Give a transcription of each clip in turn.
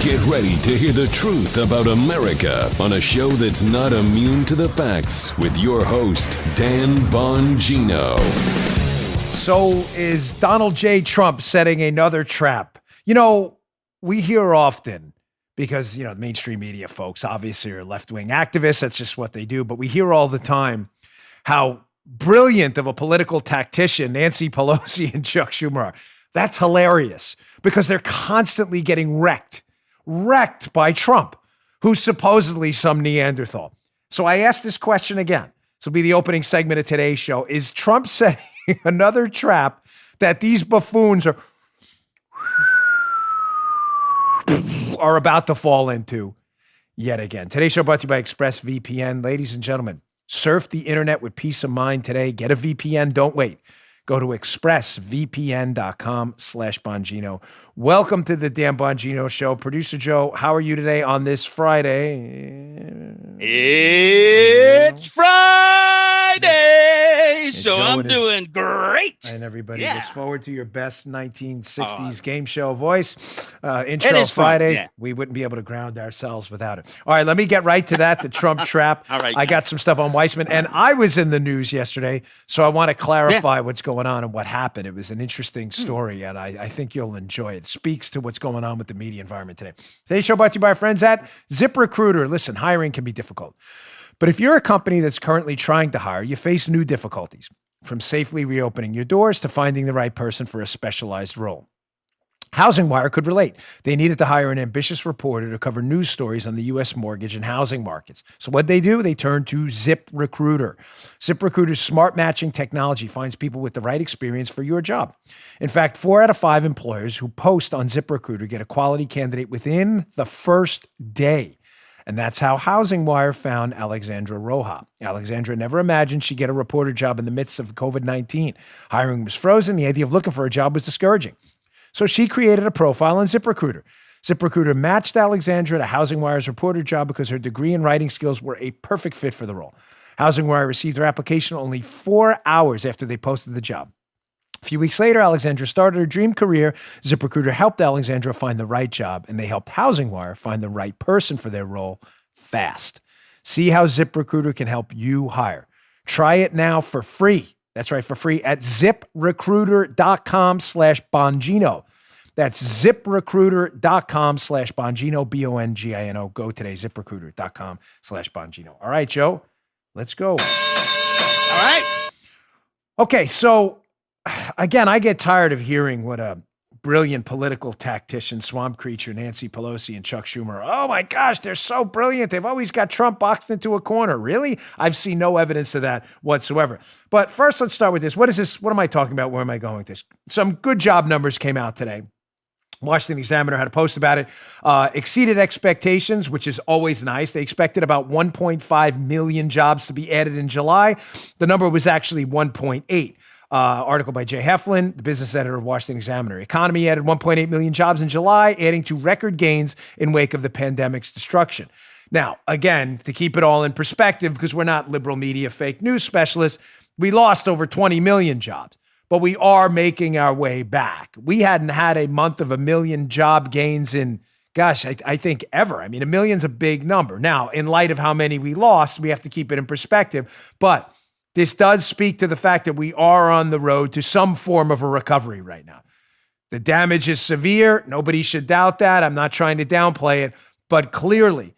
Get ready to hear the truth about America on a show that's not immune to the facts with your host, Dan Bongino. So is Donald J. Trump setting another trap? You know, we hear often because, the mainstream media folks obviously are left-wing activists. That's just what they do. But we hear all the time how brilliant of a political tactician Nancy Pelosi and Chuck Schumer are. That's hilarious because they're constantly getting wrecked by Trump, who's supposedly some Neanderthal. So I asked this question again. This will be the opening segment of today's show. Is Trump setting another trap that these buffoons are about to fall into yet again? Today's show brought to you by ExpressVPN. Ladies and gentlemen, surf the internet with peace of mind today. Get a VPN. Don't wait. Go to expressvpn.com/Bongino. Welcome to the Dan Bongino Show. Producer Joe, how are you today on this Friday? It's Friday, so I'm doing great. And everybody looks forward to your best 1960s game show voice. Intro Friday. Yeah. We wouldn't be able to ground ourselves without it. All right, let me get right to that, the Trump trap. All right. I got some stuff on Weissman, and I was in the news yesterday, so I want to clarify what's going on and what happened. It was an interesting story, and I think you'll enjoy it. It speaks to what's going on with the media environment today. Today's show brought to you by our friends at ZipRecruiter. Listen, hiring can be difficult. But if you're a company that's currently trying to hire, you face new difficulties, from safely reopening your doors to finding the right person for a specialized role. HousingWire could relate. They needed to hire an ambitious reporter to cover news stories on the U.S. mortgage and housing markets. So what they do, they turn to ZipRecruiter. ZipRecruiter's smart matching technology finds people with the right experience for your job. In fact, 4 out of 5 employers who post on ZipRecruiter get a quality candidate within the first day. And that's how HousingWire found Alexandra Roja. Alexandra never imagined she'd get a reporter job in the midst of COVID-19. Hiring was frozen. The idea of looking for a job was discouraging. So she created a profile on ZipRecruiter. ZipRecruiter matched Alexandra to HousingWire's reporter job because her degree and writing skills were a perfect fit for the role. HousingWire received her application only 4 hours after they posted the job. A few weeks later, Alexandra started her dream career. ZipRecruiter helped Alexandra find the right job, and they helped HousingWire find the right person for their role fast. See how ZipRecruiter can help you hire. Try it now for free. That's right, for free at ziprecruiter.com/Bongino. That's ziprecruiter.com/Bongino, Bongino. Go today, ziprecruiter.com/Bongino. All right, Joe, let's go. All right. Okay, so again, I get tired of hearing what a brilliant political tactician, swamp creature, Nancy Pelosi and Chuck Schumer. Oh my gosh, they're so brilliant. They've always got Trump boxed into a corner. Really? I've seen no evidence of that whatsoever. But first, let's start with this. What is this? What am I talking about? Where am I going with this? Some good job numbers came out today. Washington Examiner had a post about it. Exceeded expectations, which is always nice. They expected about 1.5 million jobs to be added in July. The number was actually 1.8. Article by Jay Heflin, the business editor of Washington Examiner. Economy added 1.8 million jobs in July, adding to record gains in wake of the pandemic's destruction. Now, again, to keep it all in perspective, because we're not liberal media fake news specialists, we lost over 20 million jobs, but we are making our way back. We hadn't had a month of 1 million job gains in, gosh, I think ever. I mean, 1 million's a big number. Now, in light of how many we lost, we have to keep it in perspective, but this does speak to the fact that we are on the road to some form of a recovery right now. The damage is severe. Nobody should doubt that. I'm not trying to downplay it, but clearly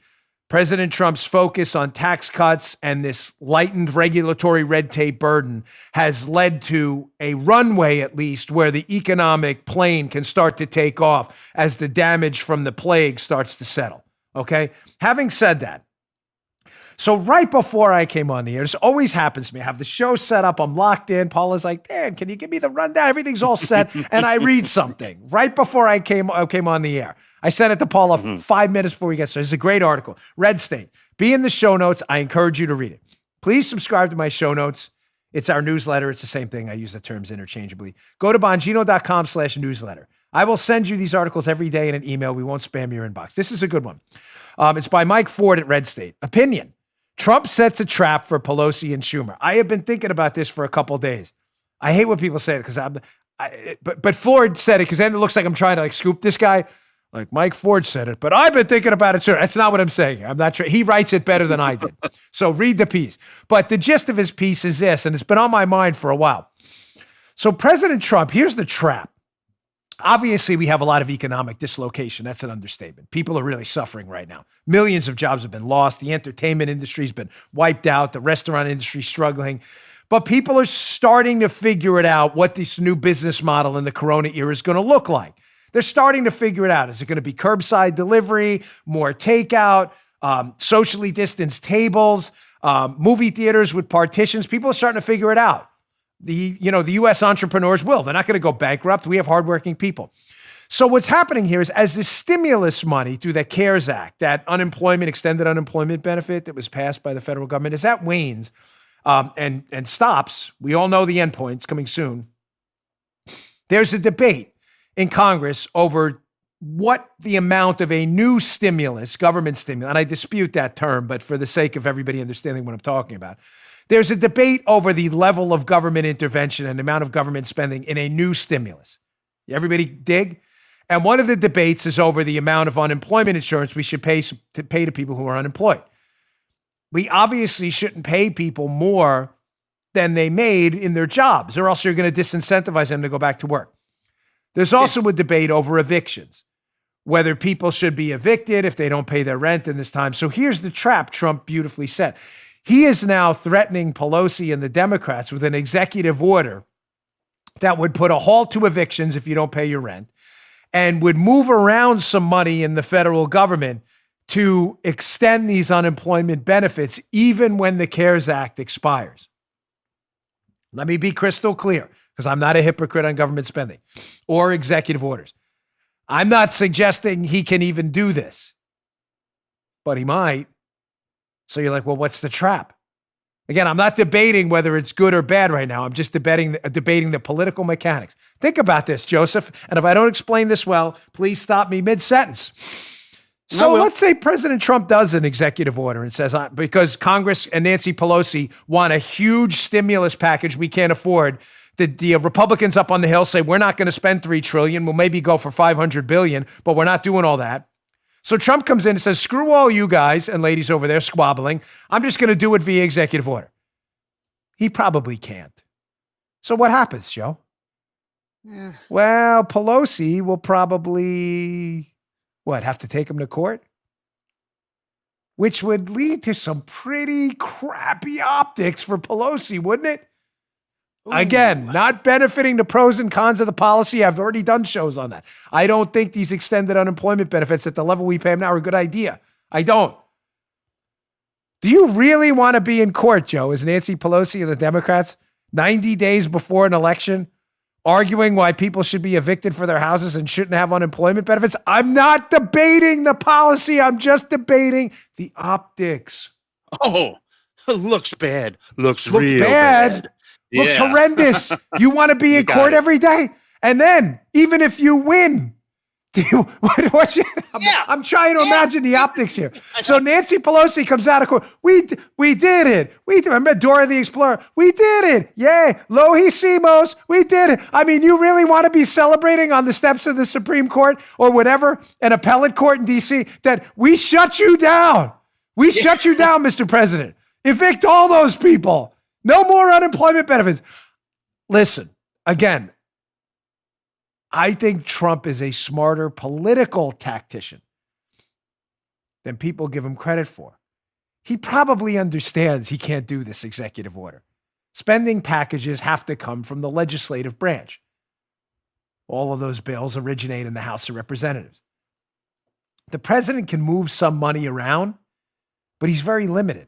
President Trump's focus on tax cuts and this lightened regulatory red tape burden has led to a runway, at least, where the economic plane can start to take off as the damage from the plague starts to settle. Okay? Having said that, so right before I came on the air, this always happens to me. I have the show set up. I'm locked in. Paula's like, Dan, can you give me the rundown? Everything's all set. And I read something right before I came on the air. I sent it to Paula 5 minutes before we get started. It's a great article. Red State. Be in the show notes. I encourage you to read it. Please subscribe to my show notes. It's our newsletter. It's the same thing. I use the terms interchangeably. Go to Bongino.com/newsletter. I will send you these articles every day in an email. We won't spam your inbox. This is a good one. It's by Mike Ford at Red State. Opinion. Trump sets a trap for Pelosi and Schumer. I have been thinking about this for a couple of days. I hate when people say it because but Ford said it because then it looks like I'm trying to scoop this guy. Like Mike Ford said it, but I've been thinking about it, sir. That's not what I'm saying. I'm not sure. He writes it better than I did. So read the piece. But the gist of his piece is this, and it's been on my mind for a while. So President Trump, here's the trap. Obviously, we have a lot of economic dislocation. That's an understatement. People are really suffering right now. Millions of jobs have been lost. The entertainment industry's been wiped out. The restaurant industry's struggling. But people are starting to figure it out what this new business model in the Corona era is going to look like. They're starting to figure it out. Is it going to be curbside delivery, more takeout, socially distanced tables, movie theaters with partitions? People are starting to figure it out. The U.S. entrepreneurs will. They're not going to go bankrupt. We have hardworking people. So what's happening here is as the stimulus money through the CARES Act, that extended unemployment benefit that was passed by the federal government, as that wanes and stops, we all know the endpoint's coming soon. There's a debate in Congress over what the amount of a new stimulus, government stimulus, and I dispute that term, but for the sake of everybody understanding what I'm talking about, there's a debate over the level of government intervention and the amount of government spending in a new stimulus. Everybody dig? And one of the debates is over the amount of unemployment insurance we should pay to people who are unemployed. We obviously shouldn't pay people more than they made in their jobs, or else you're going to disincentivize them to go back to work. There's also a debate over evictions, whether people should be evicted if they don't pay their rent in this time. So here's the trap Trump beautifully set. He is now threatening Pelosi and the Democrats with an executive order that would put a halt to evictions if you don't pay your rent and would move around some money in the federal government to extend these unemployment benefits even when the CARES Act expires. Let me be crystal clear, because I'm not a hypocrite on government spending or executive orders. I'm not suggesting he can even do this, but he might. So you're like, well, what's the trap? Again, I'm not debating whether it's good or bad right now. I'm just debating the political mechanics. Think about this, Joseph. And if I don't explain this well, please stop me mid-sentence. So let's say President Trump does an executive order and says, because Congress and Nancy Pelosi want a huge stimulus package we can't afford, the Republicans up on the Hill say, we're not going to spend $3 trillion. We'll maybe go for $500 billion, but we're not doing all that. So Trump comes in and says, screw all you guys and ladies over there squabbling. I'm just going to do it via executive order. He probably can't. So what happens, Joe? Yeah. Well, Pelosi will probably, have to take him to court? Which would lead to some pretty crappy optics for Pelosi, wouldn't it? Ooh. Again, not benefiting the pros and cons of the policy. I've already done shows on that. I don't think these extended unemployment benefits at the level we pay them now are a good idea. I don't. Do you really want to be in court, Joe, as Nancy Pelosi and the Democrats, 90 days before an election, arguing why people should be evicted for their houses and shouldn't have unemployment benefits? I'm not debating the policy. I'm just debating the optics. Oh, looks bad. Looks real bad. Looks horrendous. You want to be in court every day? And then, even if you win, I'm trying to imagine the optics here. So Nancy Pelosi comes out of court. We did it. Remember Dora the Explorer? We did it. Yay. Lo hicimos. We did it. I mean, you really want to be celebrating on the steps of the Supreme Court or whatever, an appellate court in D.C., that we shut you down. We shut you down, Mr. President. Evict all those people. No more unemployment benefits. Listen, again, I think Trump is a smarter political tactician than people give him credit for. He probably understands he can't do this executive order. Spending packages have to come from the legislative branch. All of those bills originate in the House of Representatives. The president can move some money around, but he's very limited.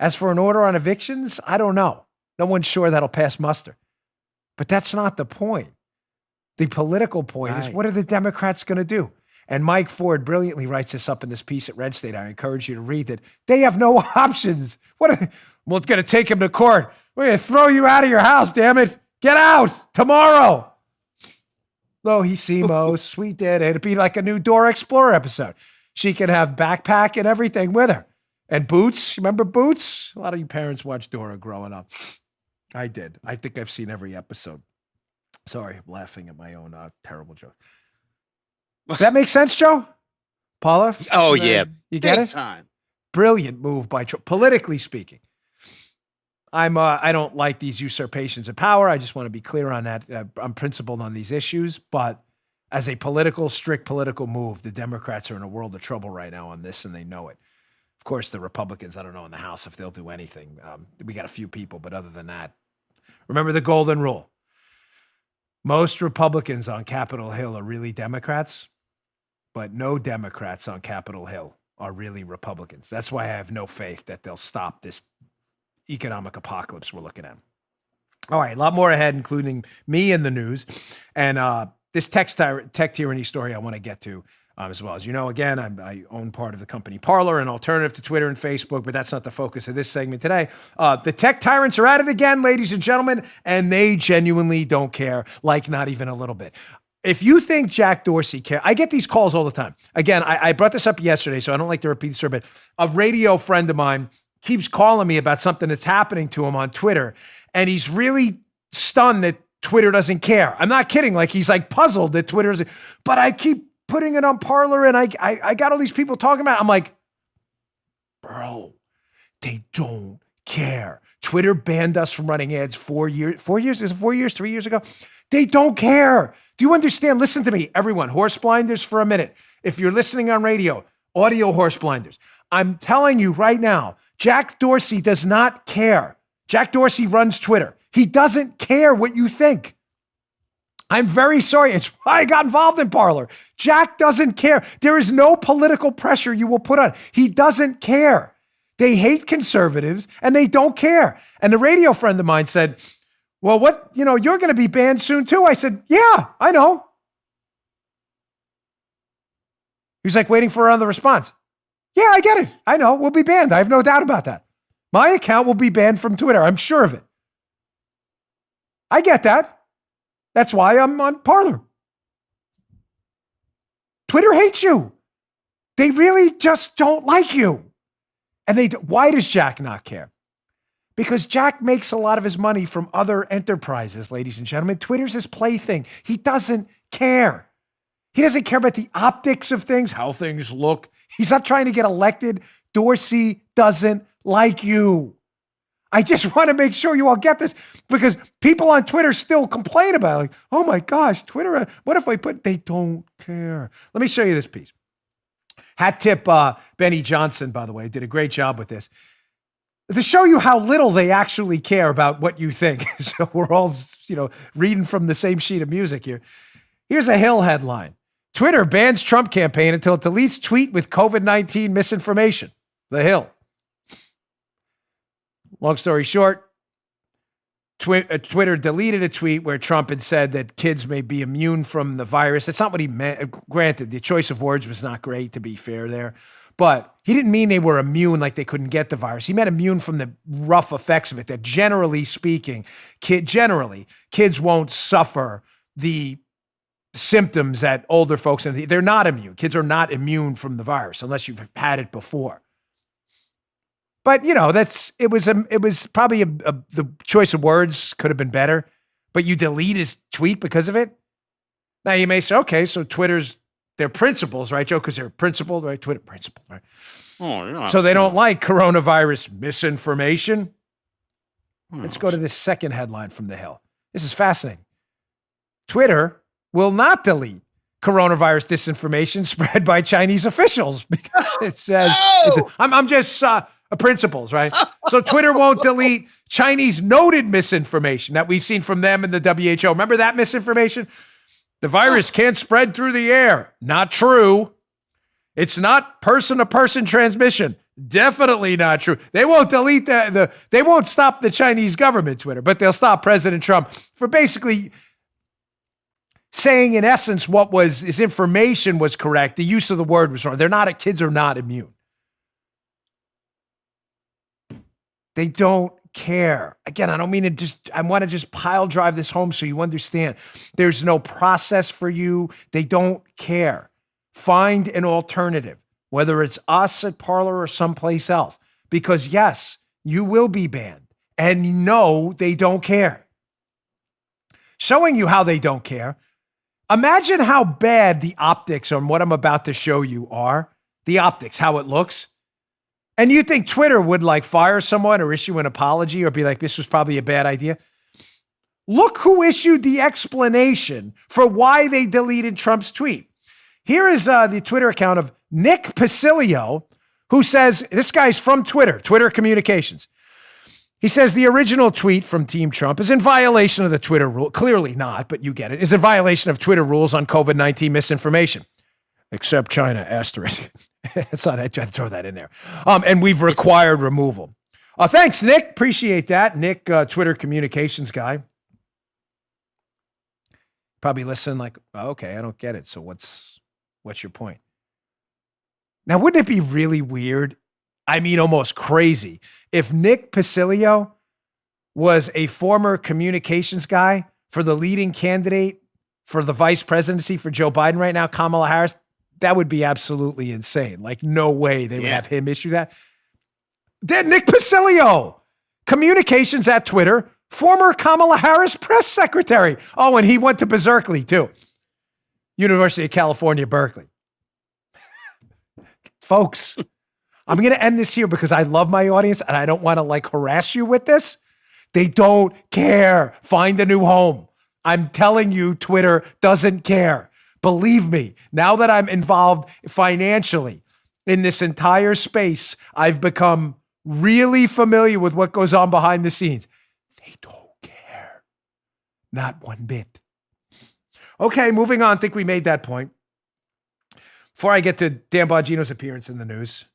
As for an order on evictions, I don't know. No one's sure that'll pass muster. But that's not the point. The political point is, what are the Democrats going to do? And Mike Ford brilliantly writes this up in this piece at Red State. I encourage you to read it. They have no options. We're going to take him to court. We're going to throw you out of your house, damn it. Get out tomorrow. Lo hicimos, we did it. It'd be like a new Dora Explorer episode. She can have backpack and everything with her. And Boots, remember Boots? A lot of you parents watched Dora growing up. I did. I think I've seen every episode. Sorry, I'm laughing at my own terrible joke. Does that make sense, Joe? Paula? Oh, yeah. You get Big it? time. Brilliant move by Trump, politically speaking. I don't like these usurpations of power. I just want to be clear on that. I'm principled on these issues, but as a strict political move, the Democrats are in a world of trouble right now on this, and they know it. Of course, the Republicans, I don't know in the House if they'll do anything. We got a few people, but other than that, remember the golden rule. Most Republicans on Capitol Hill are really Democrats, but no Democrats on Capitol Hill are really Republicans. That's why I have no faith that they'll stop this economic apocalypse we're looking at. All right, a lot more ahead, including me in the news. And this tech tyranny story I want to get to as well. As you know, again, I own part of the company Parler, an alternative to Twitter and Facebook, but that's not the focus of this segment today. The tech tyrants are at it again, ladies and gentlemen, and they genuinely don't care, like not even a little bit. If you think Jack Dorsey cares, I get these calls all the time. Again, I brought this up yesterday, so I don't like to repeat this, but a radio friend of mine keeps calling me about something that's happening to him on Twitter, and he's really stunned that Twitter doesn't care. I'm not kidding. Like, he's like puzzled that Twitter isn't, but I keep putting it on Parler, and I got all these people talking about it. I'm like, bro, they don't care. Twitter banned us from running ads 4 years. 4 years? Is it 4 years? 3 years ago? They don't care. Do you understand? Listen to me, everyone. Horse blinders for a minute. If you're listening on radio, audio horse blinders. I'm telling you right now, Jack Dorsey does not care. Jack Dorsey runs Twitter. He doesn't care what you think. I'm very sorry. It's why I got involved in Parler. Jack doesn't care. There is no political pressure you will put on. He doesn't care. They hate conservatives and they don't care. And the radio friend of mine said, well, you're going to be banned soon too. I said, yeah, I know. He was like waiting for another response. Yeah, I get it. I know. We'll be banned. I have no doubt about that. My account will be banned from Twitter. I'm sure of it. I get that. That's why I'm on Parler. Twitter hates you. They really just don't like you. And why does Jack not care? Because Jack makes a lot of his money from other enterprises, ladies and gentlemen. Twitter's his plaything. He doesn't care. He doesn't care about the optics of things, how things look. He's not trying to get elected. Dorsey doesn't like you. I just want to make sure you all get this, because people on Twitter still complain about it. Like, oh my gosh, Twitter, what if they don't care. Let me show you this piece. Hat tip Benny Johnson, by the way, did a great job with this. To show you how little they actually care about what you think. So we're all, reading from the same sheet of music here. Here's a Hill headline. Twitter bans Trump campaign until it deletes tweet with COVID-19 misinformation. The Hill. Long story short, Twitter deleted a tweet where Trump had said that kids may be immune from the virus. That's not what he meant. Granted, the choice of words was not great, to be fair there. But he didn't mean they were immune, like they couldn't get the virus. He meant immune from the rough effects of it, that generally speaking, kids won't suffer the symptoms that older folks, and they're not immune. Kids are not immune from the virus unless you've had it before. But it was probably the choice of words could have been better, but you delete his tweet because of it. Now you may say, okay, so Twitter's their principles, right, Joe? Because they're principled, right? Twitter principled, right? Oh, yeah. So they don't like coronavirus misinformation. Let's go to this second headline from The Hill. This is fascinating. Twitter will not delete coronavirus disinformation spread by Chinese officials because it says, I'm just principles, right? So Twitter won't delete Chinese noted misinformation that we've seen from them and the WHO. Remember that misinformation? The virus can't spread through the air. Not true. It's not person-to-person transmission. Definitely not true. They won't delete they won't stop the Chinese government Twitter, but they'll stop President Trump for basically saying in essence his information was correct. The use of the word was wrong. Kids are not immune. They don't care. Again, I don't mean to I want to just pile drive this home so you understand. There's no process for you. They don't care. Find an alternative, whether it's us at Parler or someplace else, because yes, you will be banned, and no, they don't care. Showing you how they don't care. Imagine how bad the optics on what I'm about to show you are. The optics, how it looks. And you think Twitter would like fire someone or issue an apology or be like, this was probably a bad idea? Look who issued the explanation for why they deleted Trump's tweet. Here is the Twitter account of Nick Pacilio, who says, this guy's from Twitter Communications. He says the original tweet from Team Trump is in violation of the Twitter rule. Clearly not, but you get it. Is in violation of Twitter rules on COVID-19 misinformation. Except China, asterisk. It's not, I tried to throw that in there. And we've required removal. Thanks, Nick. Appreciate that. Nick, Twitter Communications guy. Probably listen like, oh, okay, I don't get it. So what's your point? Now, wouldn't it be really weird? I mean, almost crazy. If Nick Pacilio was a former communications guy for the leading candidate for the vice presidency for Joe Biden right now, Kamala Harris, that would be absolutely insane. Like, no way they would have him issue that. Then Nick Pacilio, communications at Twitter, former Kamala Harris press secretary. Oh, and he went to Berkeley too. University of California, Berkeley. Folks, I'm going to end this here because I love my audience and I don't want to like harass you with this. They don't care. Find a new home. I'm telling you, Twitter doesn't care. Believe me, now that I'm involved financially in this entire space, I've become really familiar with what goes on behind the scenes. They don't care. Not one bit. Okay, moving on. I think we made that point. Before I get to Dan Bongino's appearance in the news.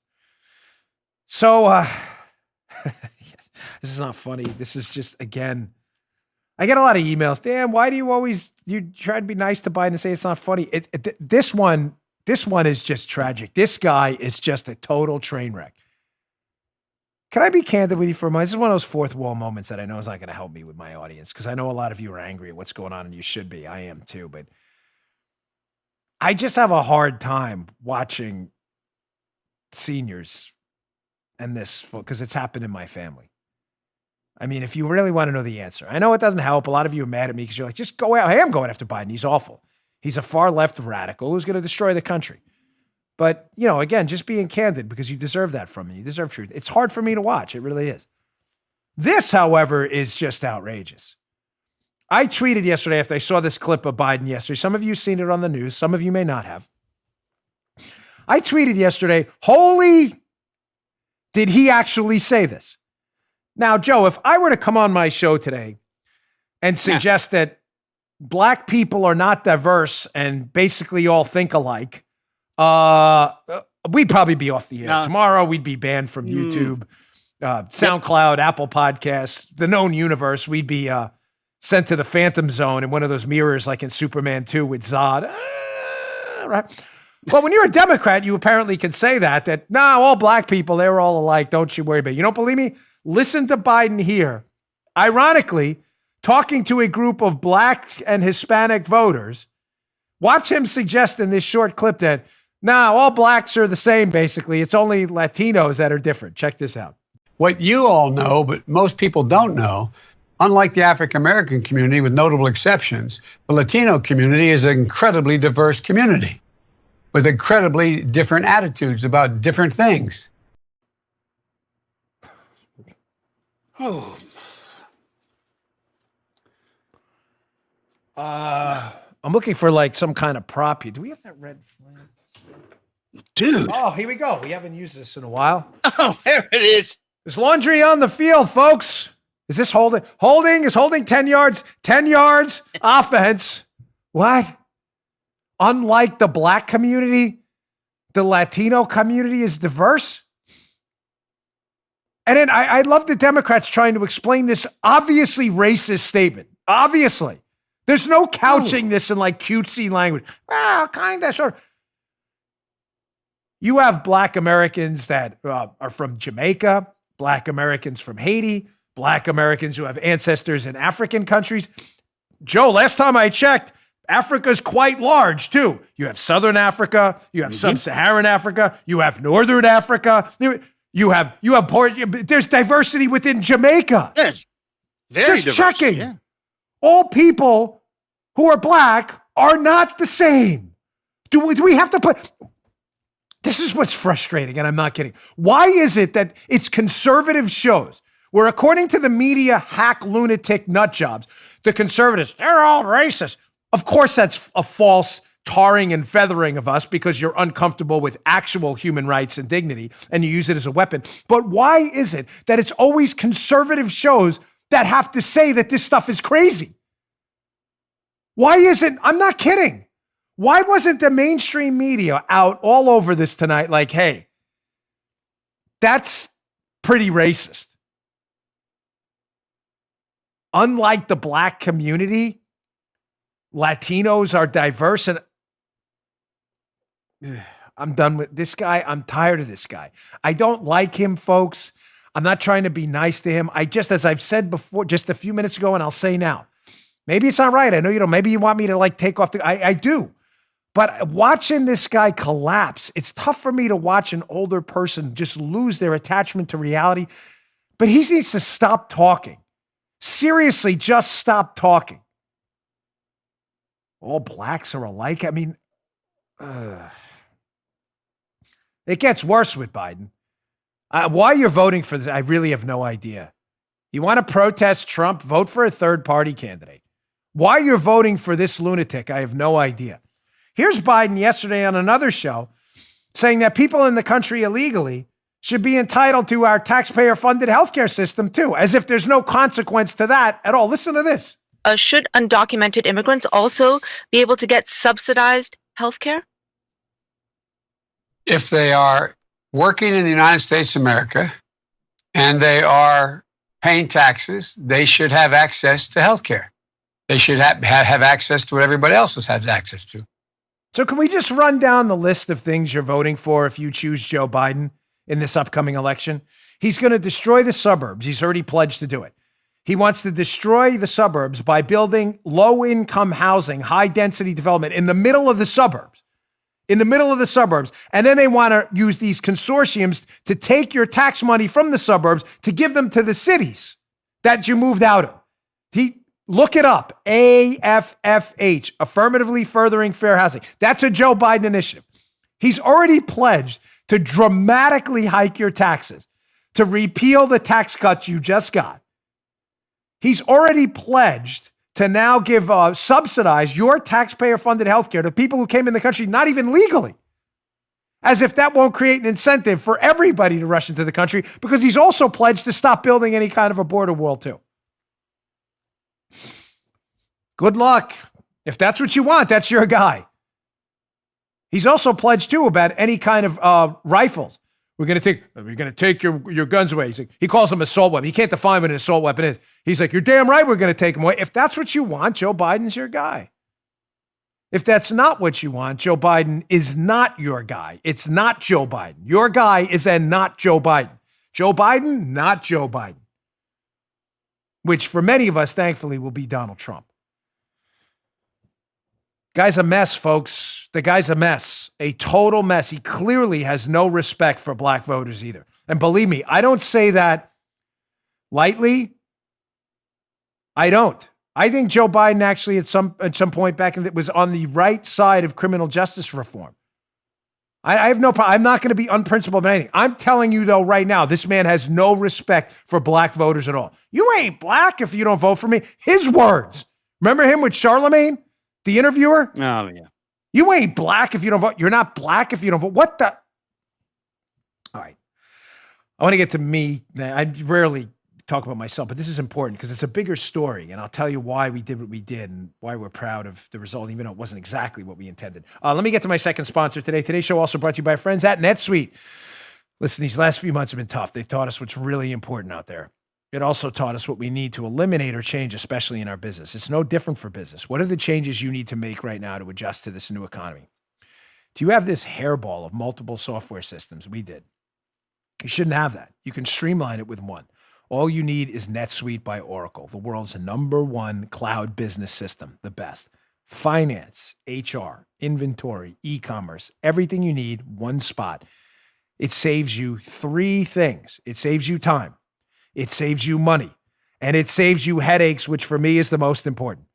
So, yes, this is not funny. This is just, again, I get a lot of emails. Dan, why do you try to be nice to Biden and say it's not funny? This one is just tragic. This guy is just a total train wreck. Can I be candid with you for a moment? This is one of those fourth wall moments that I know is not going to help me with my audience because I know a lot of you are angry at what's going on and you should be. I am too, but I just have a hard time watching seniors and this because it's happened in my family. I mean, if you really want to know the answer, I know it doesn't help. A lot of you are mad at me because you're like, just go out. Hey, I'm going after Biden. He's awful. He's a far left radical who's going to destroy the country. But, you know, again, just being candid because you deserve that from me. You deserve truth. It's hard for me to watch. It really is. This, however, is just outrageous. I tweeted yesterday after I saw this clip of Biden yesterday. Some of you have seen it on the news. Some of you may not have. I tweeted yesterday, holy, did he actually say this? Now, Joe, if I were to come on my show today and suggest that black people are not diverse and basically all think alike, we'd probably be off the air. Tomorrow, we'd be banned from YouTube, SoundCloud, Apple Podcasts, the known universe. We'd be sent to the Phantom Zone in one of those mirrors like in Superman 2 with Zod. Right. But when you're a Democrat, you apparently can say that all black people, they're all alike. Don't you worry about it. You don't believe me? Listen to Biden here. Ironically, talking to a group of black and Hispanic voters. Watch him suggest in this short clip that, all blacks are the same, basically. It's only Latinos that are different. Check this out. What you all know, but most people don't know, unlike the African-American community, with notable exceptions, the Latino community is an incredibly diverse community with incredibly different attitudes about different things. Oh. I'm looking for like some kind of prop here. Do we have that red flag? Dude. Oh, here we go. We haven't used this in a while. Oh, there it is. There's laundry on the field, folks. Is this holding? Is holding 10 yards. 10 yards offense. What? Unlike the black community, the Latino community is diverse. And then I love the Democrats trying to explain this obviously racist statement. Obviously. There's no couching this in like cutesy language. Well, kind of, sure. You have black Americans that are from Jamaica, black Americans from Haiti, black Americans who have ancestors in African countries. Joe, last time I checked, Africa's quite large too. You have Southern Africa, you have Sub-Saharan Africa, you have Northern Africa, you have there's diversity within Jamaica. Yes. Very Just diverse. checking. Yeah. All people who are black are not the same. Do we have to put... This is what's frustrating, and I'm not kidding. Why is it that it's conservative shows where, according to the media hack lunatic nut jobs, the conservatives, they're all racist. Of course, that's a false tarring and feathering of us because you're uncomfortable with actual human rights and dignity and you use it as a weapon. But why is it that it's always conservative shows that have to say that this stuff is crazy? Why isn't, I'm not kidding. Why wasn't the mainstream media out all over this tonight like, hey, that's pretty racist? Unlike the black community, Latinos are diverse, and I'm done with this guy. I'm tired of this guy. I don't like him, folks. I'm not trying to be nice to him. As I've said before, just a few minutes ago, and I'll say now, maybe it's not right. I know you don't. Maybe you want me to take off I do. But watching this guy collapse, it's tough for me to watch an older person just lose their attachment to reality. But he needs to stop talking. Seriously, just stop talking. All blacks are alike. I mean, it gets worse with Biden. Why you're voting for this, I really have no idea. You want to protest Trump? Vote for a third-party candidate. Why you're voting for this lunatic, I have no idea. Here's Biden yesterday on another show saying that people in the country illegally should be entitled to our taxpayer-funded healthcare system too, as if there's no consequence to that at all. Listen to this. Should undocumented immigrants also be able to get subsidized healthcare? If they are working in the United States of America and they are paying taxes, they should have access to healthcare. They should have access to what everybody else has access to. So can we just run down the list of things you're voting for if you choose Joe Biden in this upcoming election? He's going to destroy the suburbs. He's already pledged to do it. He wants to destroy the suburbs by building low-income housing, high-density development in the middle of the suburbs. In the middle of the suburbs. And then they want to use these consortiums to take your tax money from the suburbs to give them to the cities that you moved out of. Look it up. AFFH, Affirmatively Furthering Fair Housing. That's a Joe Biden initiative. He's already pledged to dramatically hike your taxes, to repeal the tax cuts you just got. He's already pledged to now give subsidize your taxpayer-funded healthcare to people who came in the country not even legally, as if that won't create an incentive for everybody to rush into the country, because he's also pledged to stop building any kind of a border wall too. Good luck. If that's what you want, that's your guy. He's also pledged too about any kind of rifles. We're going to take your guns away. He calls them assault weapon. He can't define what an assault weapon is. He's like, you're damn right we're going to take them away. If that's what you want, Joe Biden's your guy. If that's not what you want, Joe Biden is not your guy. It's not Joe Biden. Your guy is then not Joe Biden. Joe Biden, not Joe Biden. Which for many of us, thankfully, will be Donald Trump. Guy's a mess, folks. The guy's a mess, a total mess. He clearly has no respect for black voters either. And believe me, I don't say that lightly. I don't. I think Joe Biden actually at some point back was on the right side of criminal justice reform. I have no problem. I'm not going to be unprincipled about anything. I'm telling you, though, right now, this man has no respect for black voters at all. You ain't black if you don't vote for me. His words. Remember him with Charlemagne, the interviewer? Oh, yeah. You ain't black if you don't vote. You're not black if you don't vote. What the? All right. I want to get to me. I rarely talk about myself, but this is important because it's a bigger story, and I'll tell you why we did what we did and why we're proud of the result, even though it wasn't exactly what we intended. Let me get to my second sponsor today. Today's show also brought to you by our friends at NetSuite. Listen, these last few months have been tough. They've taught us what's really important out there. It also taught us what we need to eliminate or change, especially in our business. It's no different for business. What are the changes you need to make right now to adjust to this new economy? Do you have this hairball of multiple software systems? We did. You shouldn't have that. You can streamline it with one. All you need is NetSuite by Oracle, the world's #1 cloud business system, the best. Finance, HR, inventory, e-commerce, everything you need, one spot. It saves you 3 things. It saves you time. It saves you money. And it saves you headaches, which for me is the most important.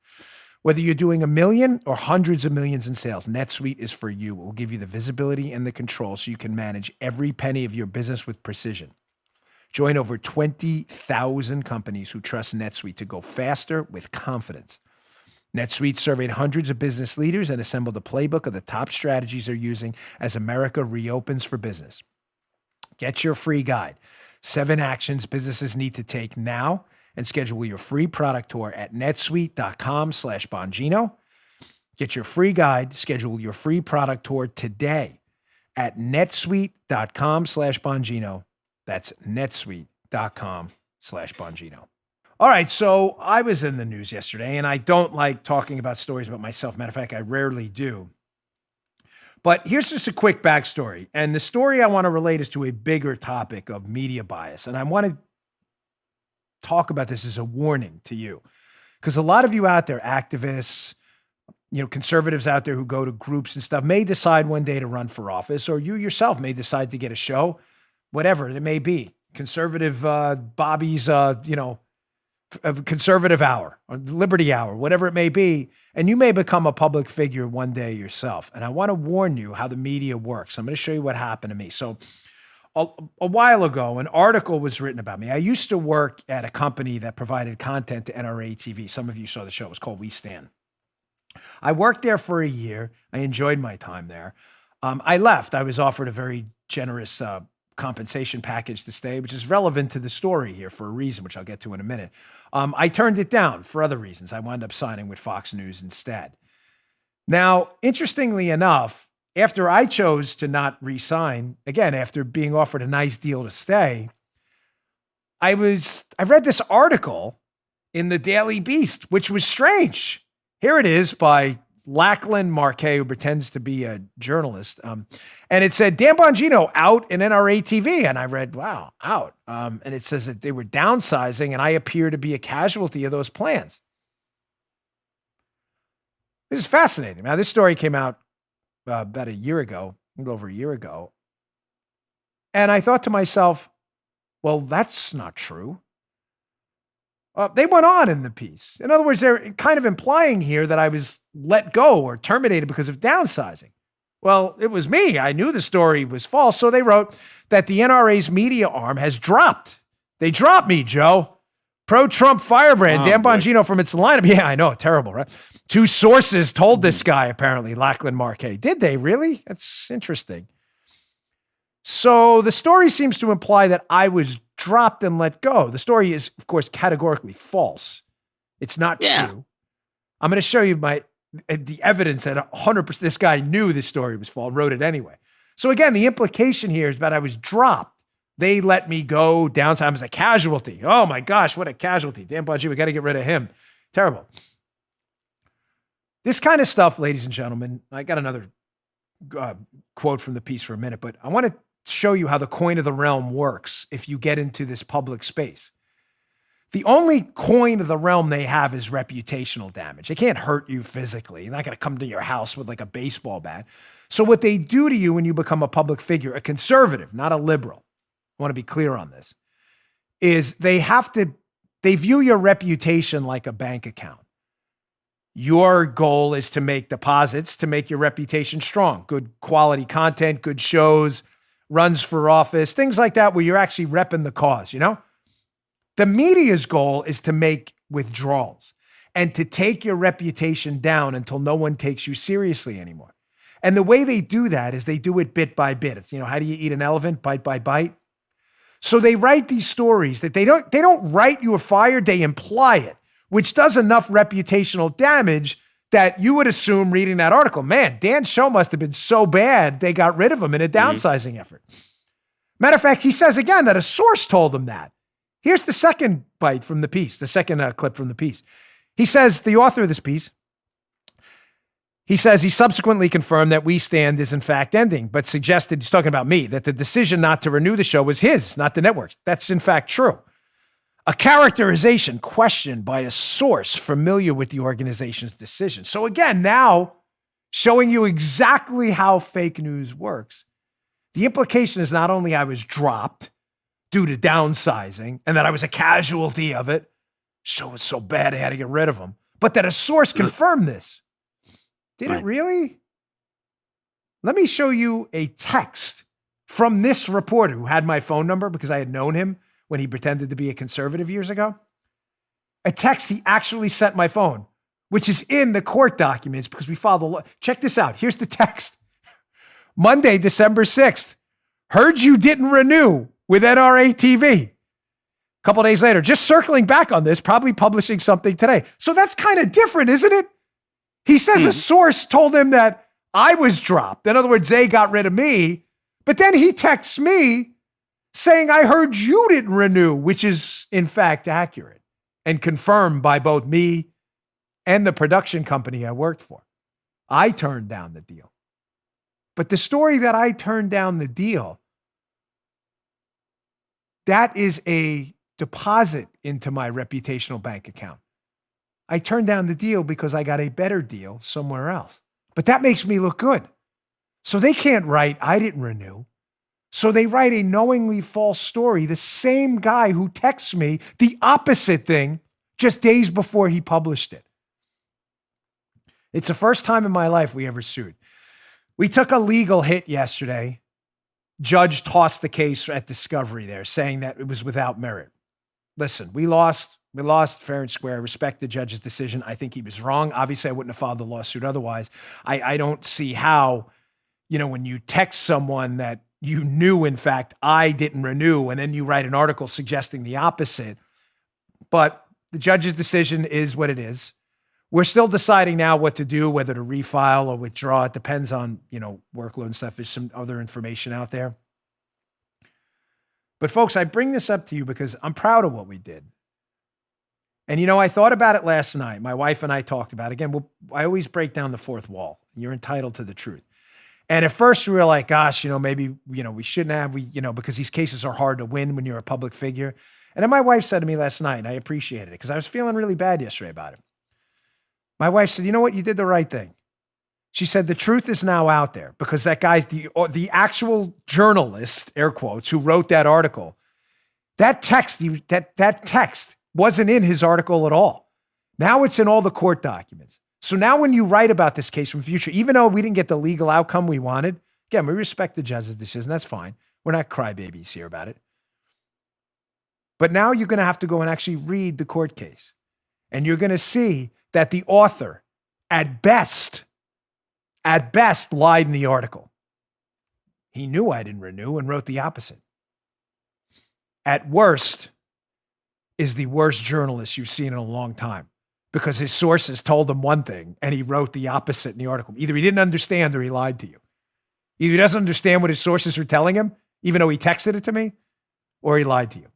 Whether you're doing $1 million or hundreds of millions in sales, NetSuite is for you. It will give you the visibility and the control so you can manage every penny of your business with precision. Join over 20,000 companies who trust NetSuite to go faster with confidence. NetSuite surveyed hundreds of business leaders and assembled a playbook of the top strategies they're using as America reopens for business. Get your free guide, 7 actions businesses need to take now, and schedule your free product tour at netsuite.com/Bongino. Get your free guide, schedule your free product tour today at netsuite.com/Bongino. That's netsuite.com/Bongino. All right, so I was in the news yesterday, and I don't like talking about stories about myself. Matter of fact, I rarely do. But here's just a quick backstory. And the story I want to relate is to a bigger topic of media bias. And I want to talk about this as a warning to you, because a lot of you out there, activists, conservatives out there who go to groups and stuff, may decide one day to run for office, or you yourself may decide to get a show, whatever it may be. Conservative Bobby's, conservative hour or Liberty hour, whatever it may be. And you may become a public figure one day yourself. And I want to warn you how the media works. I'm going to show you what happened to me. So a while ago, an article was written about me. I used to work at a company that provided content to NRA TV. Some of you saw the show. It was called We Stand. I worked there for a year. I enjoyed my time there. I left. I was offered a very generous compensation package to stay, which is relevant to the story here for a reason, which I'll get to in a minute. I turned it down for other reasons. I wound up signing with Fox News instead. Now, interestingly enough, after I chose to not re-sign, again, after being offered a nice deal to stay, I read this article in the Daily Beast, which was strange. Here it is by Lachlan Marquet, who pretends to be a journalist. And it said, Dan Bongino out in NRA TV. And I read, wow, out. And it says that they were downsizing and I appear to be a casualty of those plans. This is fascinating. Now, this story came out about a year ago, a little over a year ago. And I thought to myself, well, that's not true. They went on in the piece. In other words, they're kind of implying here that I was let go or terminated because of downsizing. Well, it was me. I knew the story was false. So they wrote that the NRA's media arm has dropped. They dropped me, Joe. Pro-Trump firebrand, Dan Bongino from its lineup. Yeah, I know. Terrible, right? 2 sources told this guy, apparently, Lachlan Marquet. Did they really? That's interesting. So the story seems to imply that I was dropped and let go. The story is, of course, categorically false. It's not true. I'm going to show you the evidence that 100% this guy knew this story was false, wrote it anyway. So again, the implication here is that I was dropped. They let me go downside. I was a casualty. Oh my gosh, what a casualty. Dan Bongino, we got to get rid of him. Terrible. This kind of stuff, ladies and gentlemen, I got another quote from the piece for a minute, but I want to show you how the coin of the realm works if you get into this public space. The only coin of the realm they have is reputational damage. They can't hurt you physically. They're not going to come to your house with like a baseball bat. So what they do to you when you become a public figure, a conservative, not a liberal, I want to be clear on this, is they view your reputation like a bank account. Your goal is to make deposits to make your reputation strong. Good quality content, good shows, runs for office, things like that where you're actually repping the cause, The media's goal is to make withdrawals and to take your reputation down until no one takes you seriously anymore. And the way they do that is they do it bit by bit. It's, how do you eat an elephant? Bite by bite. So they write these stories that they don't write you are fired, they imply it, which does enough reputational damage that you would assume reading that article, man, Dan's show must have been so bad they got rid of him in a downsizing effort. Matter of fact, he says again that a source told him that. Here's the second bite from the piece, the second clip from the piece. He says, the author of this piece, he says he subsequently confirmed that We Stand is in fact ending, but suggested, he's talking about me, that the decision not to renew the show was his, not the network's. That's in fact true. A characterization questioned by a source familiar with the organization's decision. So again, now showing you exactly how fake news works. The implication is not only I was dropped due to downsizing and that I was a casualty of it, show was so bad I had to get rid of him, but that a source confirmed this. Did it Right. really? Let me show you a text from this reporter who had my phone number because I had known him when he pretended to be a conservative years ago. A text he actually sent my phone, which is in the court documents because we filed the law. Check this out. Here's the text. Monday, December 6th. Heard you didn't renew with NRA TV. A couple days later, just circling back on this, probably publishing something today. So that's kind of different, isn't it? He says a source told him that I was dropped. In other words, they got rid of me. But then he texts me saying, I heard you didn't renew, which is in fact accurate and confirmed by both me and the production company I worked for. I turned down the deal. But the story that I turned down the deal, that is a deposit into my reputational bank account. I turned down the deal because I got a better deal somewhere else. But that makes me look good. So they can't write, I didn't renew. So they write a knowingly false story. The same guy who texts me the opposite thing just days before he published it. It's the first time in my life we ever sued. We took a legal hit yesterday. Judge tossed the case at discovery there, saying that it was without merit. Listen, we lost fair and square. I respect the judge's decision. I think he was wrong. Obviously, I wouldn't have filed the lawsuit otherwise. I don't see how, when you text someone that you knew, in fact, I didn't renew, and then you write an article suggesting the opposite. But the judge's decision is what it is. We're still deciding now what to do, whether to refile or withdraw. It depends on, workload and stuff. There's some other information out there. But folks, I bring this up to you because I'm proud of what we did. And, I thought about it last night. My wife and I talked about it. Again, I always break down the fourth wall. You're entitled to the truth. And at first we were like, gosh, maybe, we shouldn't have, because these cases are hard to win when you're a public figure. And then my wife said to me last night, and I appreciated it because I was feeling really bad yesterday about it. My wife said, you know what? You did the right thing. She said, the truth is now out there because that guy's the actual journalist, air quotes, who wrote that article. That text wasn't in his article at all. Now it's in all the court documents. So now when you write about this case from the future, even though we didn't get the legal outcome we wanted, again, we respect the judge's decision. That's fine. We're not crybabies here about it. But now you're going to have to go and actually read the court case. And you're going to see that the author, at best, lied in the article. He knew I didn't renew and wrote the opposite. At worst, is the worst journalist you've seen in a long time because his sources told him one thing and he wrote the opposite in the article. Either he didn't understand or he lied to you. Either he doesn't understand what his sources are telling him, even though he texted it to me, or he lied to you.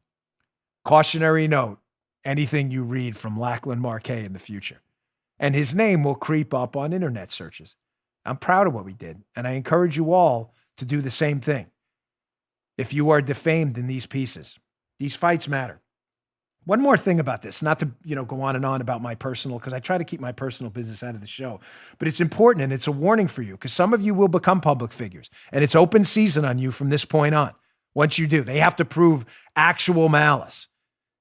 Cautionary note, anything you read from Lachlan Marquet in the future. And his name will creep up on internet searches. I'm proud of what we did, and I encourage you all to do the same thing. If you are defamed in these pieces, these fights matter. One more thing about this, not to go on and on about my personal, because I try to keep my personal business out of the show, but it's important and it's a warning for you because some of you will become public figures, and it's open season on you from this point on. Once you do, they have to prove actual malice.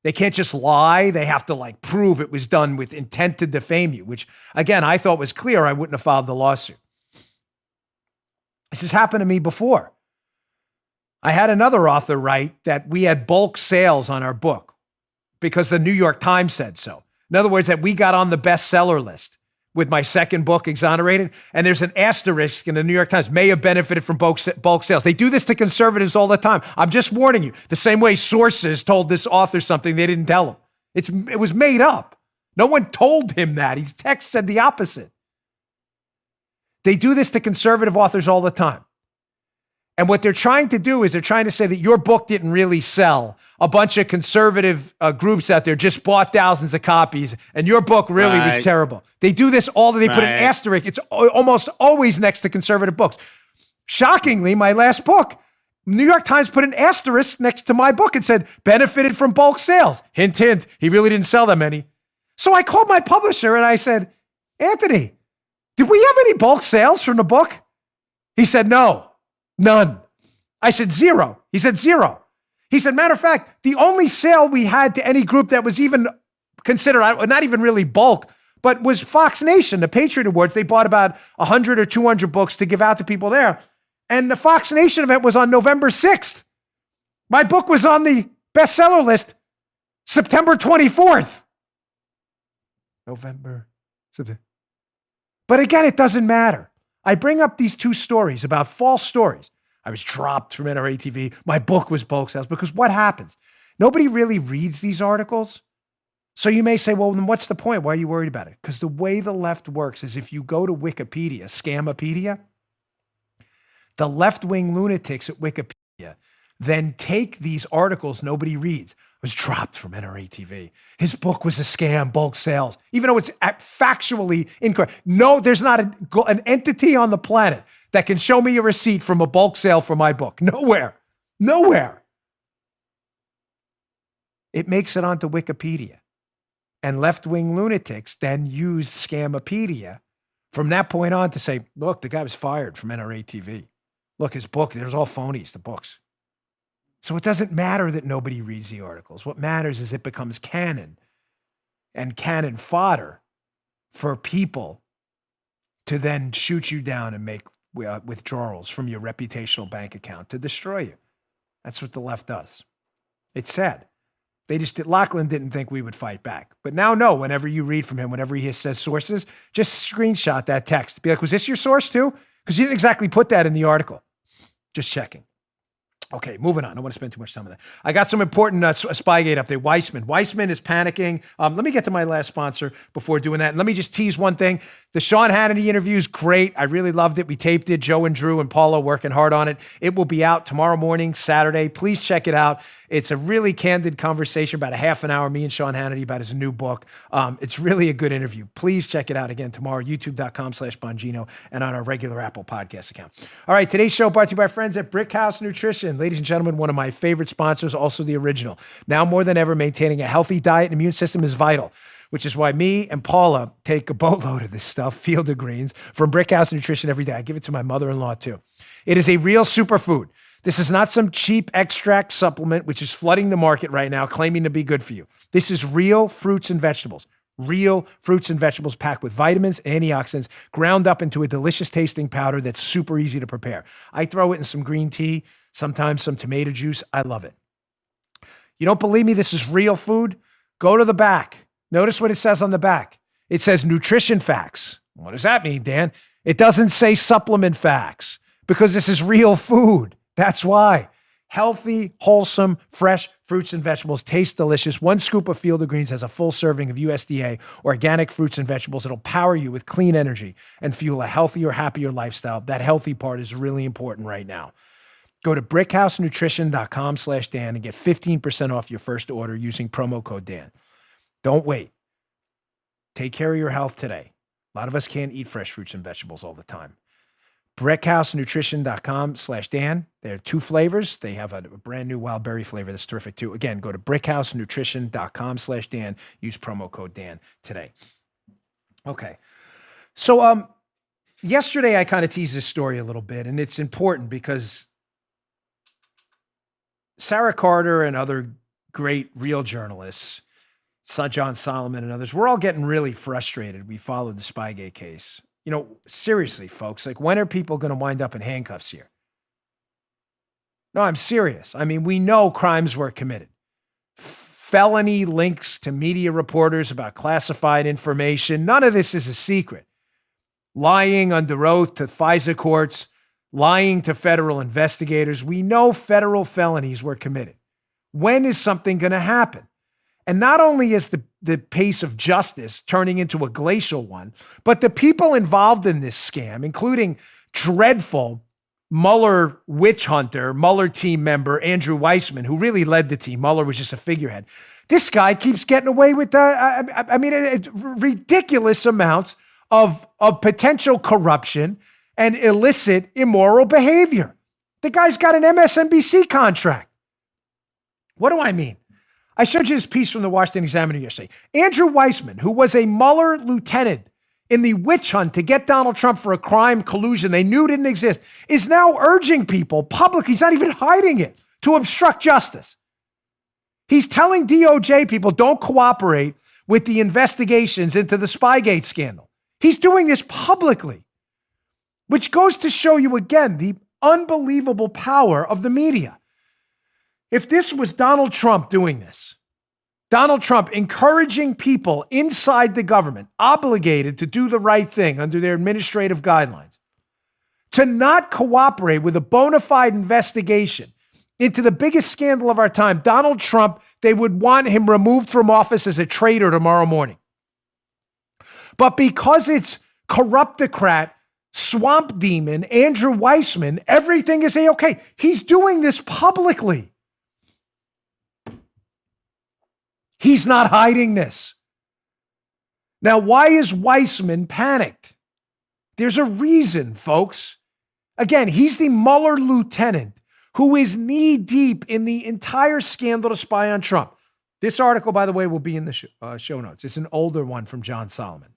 They can't just lie. They have to prove it was done with intent to defame you, which again, I thought was clear. I wouldn't have filed the lawsuit. This has happened to me before. I had another author write that we had bulk sales on our book because the New York Times said so. In other words, that we got on the bestseller list with my second book, Exonerated, and there's an asterisk in the New York Times, may have benefited from bulk sales. They do this to conservatives all the time. I'm just warning you, the same way sources told this author something they didn't tell him. It was made up. No one told him that. His text said the opposite. They do this to conservative authors all the time. And what they're trying to do is they're trying to say that your book didn't really sell. A bunch of conservative groups out there just bought thousands of copies, and your book really was terrible. They do this all the time. They put an asterisk. It's almost always next to conservative books. Shockingly, my last book, New York Times put an asterisk next to my book and said, benefited from bulk sales. Hint, hint, he really didn't sell that many. So I called my publisher and I said, Anthony, did we have any bulk sales from the book? He said, no. None. I said, zero. He said, zero. He said, matter of fact, the only sale we had to any group that was even considered, not even really bulk, but was Fox Nation, the Patriot Awards. They bought about 100 or 200 books to give out to people there. And the Fox Nation event was on November 6th. My book was on the bestseller list September 24th. September. But again, it doesn't matter. I bring up these two stories about false stories. I was dropped from NRA TV. My book was bulk sales because what happens? Nobody really reads these articles. So you may say, well, then what's the point? Why are you worried about it? Because the way the left works is if you go to Wikipedia, Scammopedia, the left-wing lunatics at Wikipedia then take these articles nobody reads. Was dropped from NRA TV. His book was a scam, bulk sales, even though it's factually incorrect. No, there's not an entity on the planet that can show me a receipt from a bulk sale for my book. Nowhere. It makes it onto Wikipedia. And left-wing lunatics then use Scammopedia from that point on to say, look, the guy was fired from NRA TV. Look, his book, there's all phonies, the books. So it doesn't matter that nobody reads the articles. What matters is it becomes canon and cannon fodder for people to then shoot you down and make withdrawals from your reputational bank account to destroy you. That's what the left does. It's sad. Lachlan didn't think we would fight back. But now, no, whenever you read from him, whenever he says sources, just screenshot that text. Be like, was this your source too? Because you didn't exactly put that in the article. Just checking. Okay, moving on. I don't want to spend too much time on that. I got some important Spygate update. Weissman is panicking. Let me get to my last sponsor before doing that. And let me just tease one thing. The Sean Hannity interview is great. I really loved it. We taped it. Joe and Drew and Parler working hard on it. It will be out tomorrow morning, Saturday. Please check it out. It's a really candid conversation, about a half an hour, me and Sean Hannity about his new book. It's really a good interview. Please check it out again tomorrow, youtube.com/Bongino, and on our regular Apple Podcast account. All right, today's show brought to you by friends at Brickhouse Nutrition. Ladies and gentlemen, one of my favorite sponsors, also the original. Now more than ever, maintaining a healthy diet and immune system is vital, which is why me and Paula take a boatload of this stuff, Field of Greens, from Brickhouse Nutrition every day. I give it to my mother-in-law too. It is a real superfood. This is not some cheap extract supplement, which is flooding the market right now, claiming to be good for you. This is real fruits and vegetables. Real fruits and vegetables packed with vitamins, antioxidants, ground up into a delicious tasting powder that's super easy to prepare. I throw it in some green tea, sometimes some tomato juice. I love it. You don't believe me? This is real food? Go to the back. Notice what it says on the back. It says nutrition facts. What does that mean, Dan? It doesn't say supplement facts because this is real food. That's why. Healthy, wholesome, fresh fruits and vegetables taste delicious. One scoop of Field of Greens has a full serving of USDA organic fruits and vegetables. It'll power you with clean energy and fuel a healthier, happier lifestyle. That healthy part is really important right now. Go to brickhousenutrition.com/Dan and get 15% off your first order using promo code Dan. Don't wait. Take care of your health today. A lot of us can't eat fresh fruits and vegetables all the time. brickhousenutrition.com/Dan. There are two flavors. They have a brand new wild berry flavor that's terrific too. Again, go to brickhousenutrition.com/Dan. Use promo code Dan today. Okay. So yesterday I kind of teased this story a little bit, and it's important because Sarah Carter and other great real journalists, John Solomon and others, we're all getting really frustrated. We followed the Spygate case. You know, seriously, folks, like when are people going to wind up in handcuffs here? No, I'm serious. I mean, we know crimes were committed. Felony links to media reporters about classified information. None of this is a secret. Lying under oath to FISA courts, lying to federal investigators. We know federal felonies were committed. When is something going to happen? And not only is the pace of justice turning into a glacial one, but the people involved in this scam, including dreadful Mueller witch hunter, Mueller team member, Andrew Weissman, who really led the team. Mueller was just a figurehead. This guy keeps getting away with, ridiculous amounts of potential corruption and illicit, immoral behavior. The guy's got an MSNBC contract. What do I mean? I showed you this piece from the Washington Examiner yesterday. Andrew Weissman, who was a Mueller lieutenant in the witch hunt to get Donald Trump for a crime collusion they knew didn't exist, is now urging people publicly, he's not even hiding it, to obstruct justice. He's telling DOJ people, don't cooperate with the investigations into the Spygate scandal. He's doing this publicly, which goes to show you again the unbelievable power of the media. If this was Donald Trump doing this, Donald Trump encouraging people inside the government obligated to do the right thing under their administrative guidelines, to not cooperate with a bona fide investigation into the biggest scandal of our time, Donald Trump, they would want him removed from office as a traitor tomorrow morning. But because it's corruptocrat, swamp demon, Andrew Weissman, everything is A-okay. He's doing this publicly. He's not hiding this. Now, why is Weissman panicked? There's a reason, folks. Again, he's the Mueller lieutenant who is knee-deep in the entire scandal to spy on Trump. This article, by the way, will be in the show notes. It's an older one from John Solomon,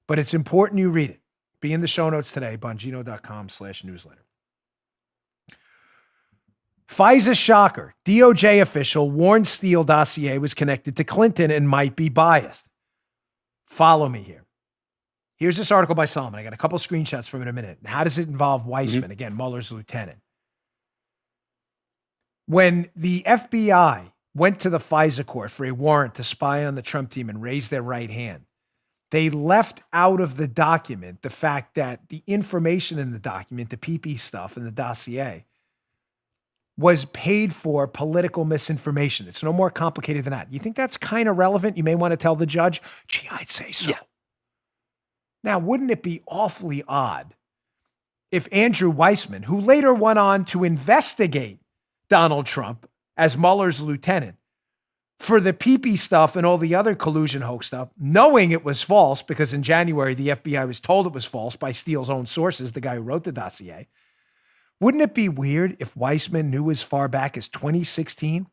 but it's important you read it. Be in the show notes today, bongino.com/newsletter. FISA shocker. DOJ official warned Steele dossier was connected to Clinton and might be biased. Follow me here. Here's this article by Solomon. I got a couple screenshots from it in a minute. How does it involve Weissman? Again, Mueller's lieutenant. When the FBI went to the FISA court for a warrant to spy on the Trump team and raise their right hand, they left out of the document the fact that the information in the document, the PP stuff in the dossier, was paid for political misinformation. It's no more complicated than that. You think that's kind of relevant? You may want to tell the judge, gee, I'd say so. Yeah. Now, wouldn't it be awfully odd if Andrew Weissman, who later went on to investigate Donald Trump as Mueller's lieutenant for the PP stuff and all the other collusion hoax stuff, knowing it was false, because in January, the FBI was told it was false by Steele's own sources, the guy who wrote the dossier. Wouldn't it be weird if Weissman knew as far back as 2016?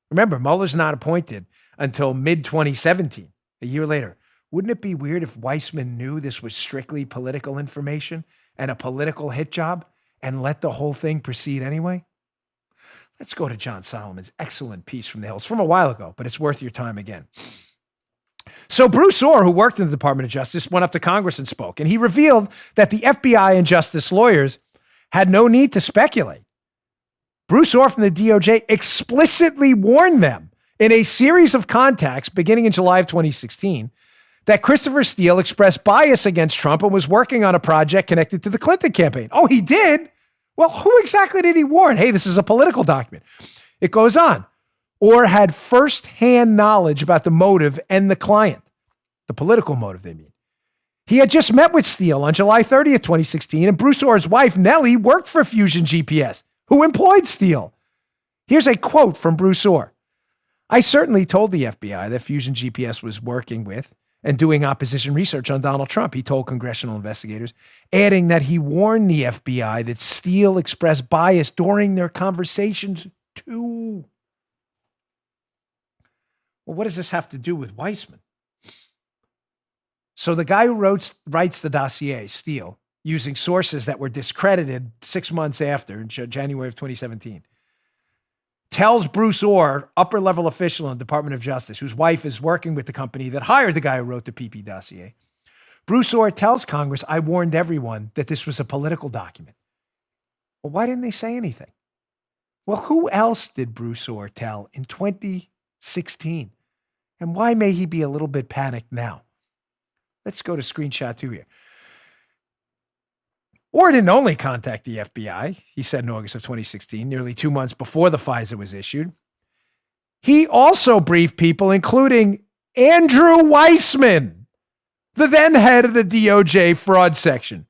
Remember, Mueller's not appointed until mid-2017, a year later. Wouldn't it be weird if Weissman knew this was strictly political information and a political hit job and let the whole thing proceed anyway? Let's go to John Solomon's excellent piece from the Hill. It's from a while ago, but it's worth your time again. So Bruce Orr, who worked in the Department of Justice, went up to Congress and spoke, and he revealed that the FBI and justice lawyers had no need to speculate. Bruce Orr from the DOJ explicitly warned them in a series of contacts beginning in July of 2016 that Christopher Steele expressed bias against Trump and was working on a project connected to the Clinton campaign. Oh, he did? Well, who exactly did he warn? Hey, this is a political document. It goes on. Orr had firsthand knowledge about the motive and the client, the political motive, they mean. He had just met with Steele on July 30th, 2016, and Bruce Orr's wife, Nellie, worked for Fusion GPS, who employed Steele. Here's a quote from Bruce Orr. I certainly told the FBI that Fusion GPS was working with and doing opposition research on Donald Trump, he told congressional investigators, adding that he warned the FBI that Steele expressed bias during their conversations too. Well, what does this have to do with Weissman? So the guy who writes the dossier, Steele, using sources that were discredited 6 months after, in January of 2017, tells Bruce Orr, upper-level official in the Department of Justice, whose wife is working with the company that hired the guy who wrote the PP dossier. Bruce Orr tells Congress, I warned everyone that this was a political document. Well, why didn't they say anything? Well, who else did Bruce Orr tell in 2016? And why may he be a little bit panicked now? Let's go to screenshot 2 here. Orr didn't only contact the FBI, he said in August of 2016, nearly 2 months before the FISA was issued. He also briefed people, including Andrew Weissman, the then head of the DOJ fraud section,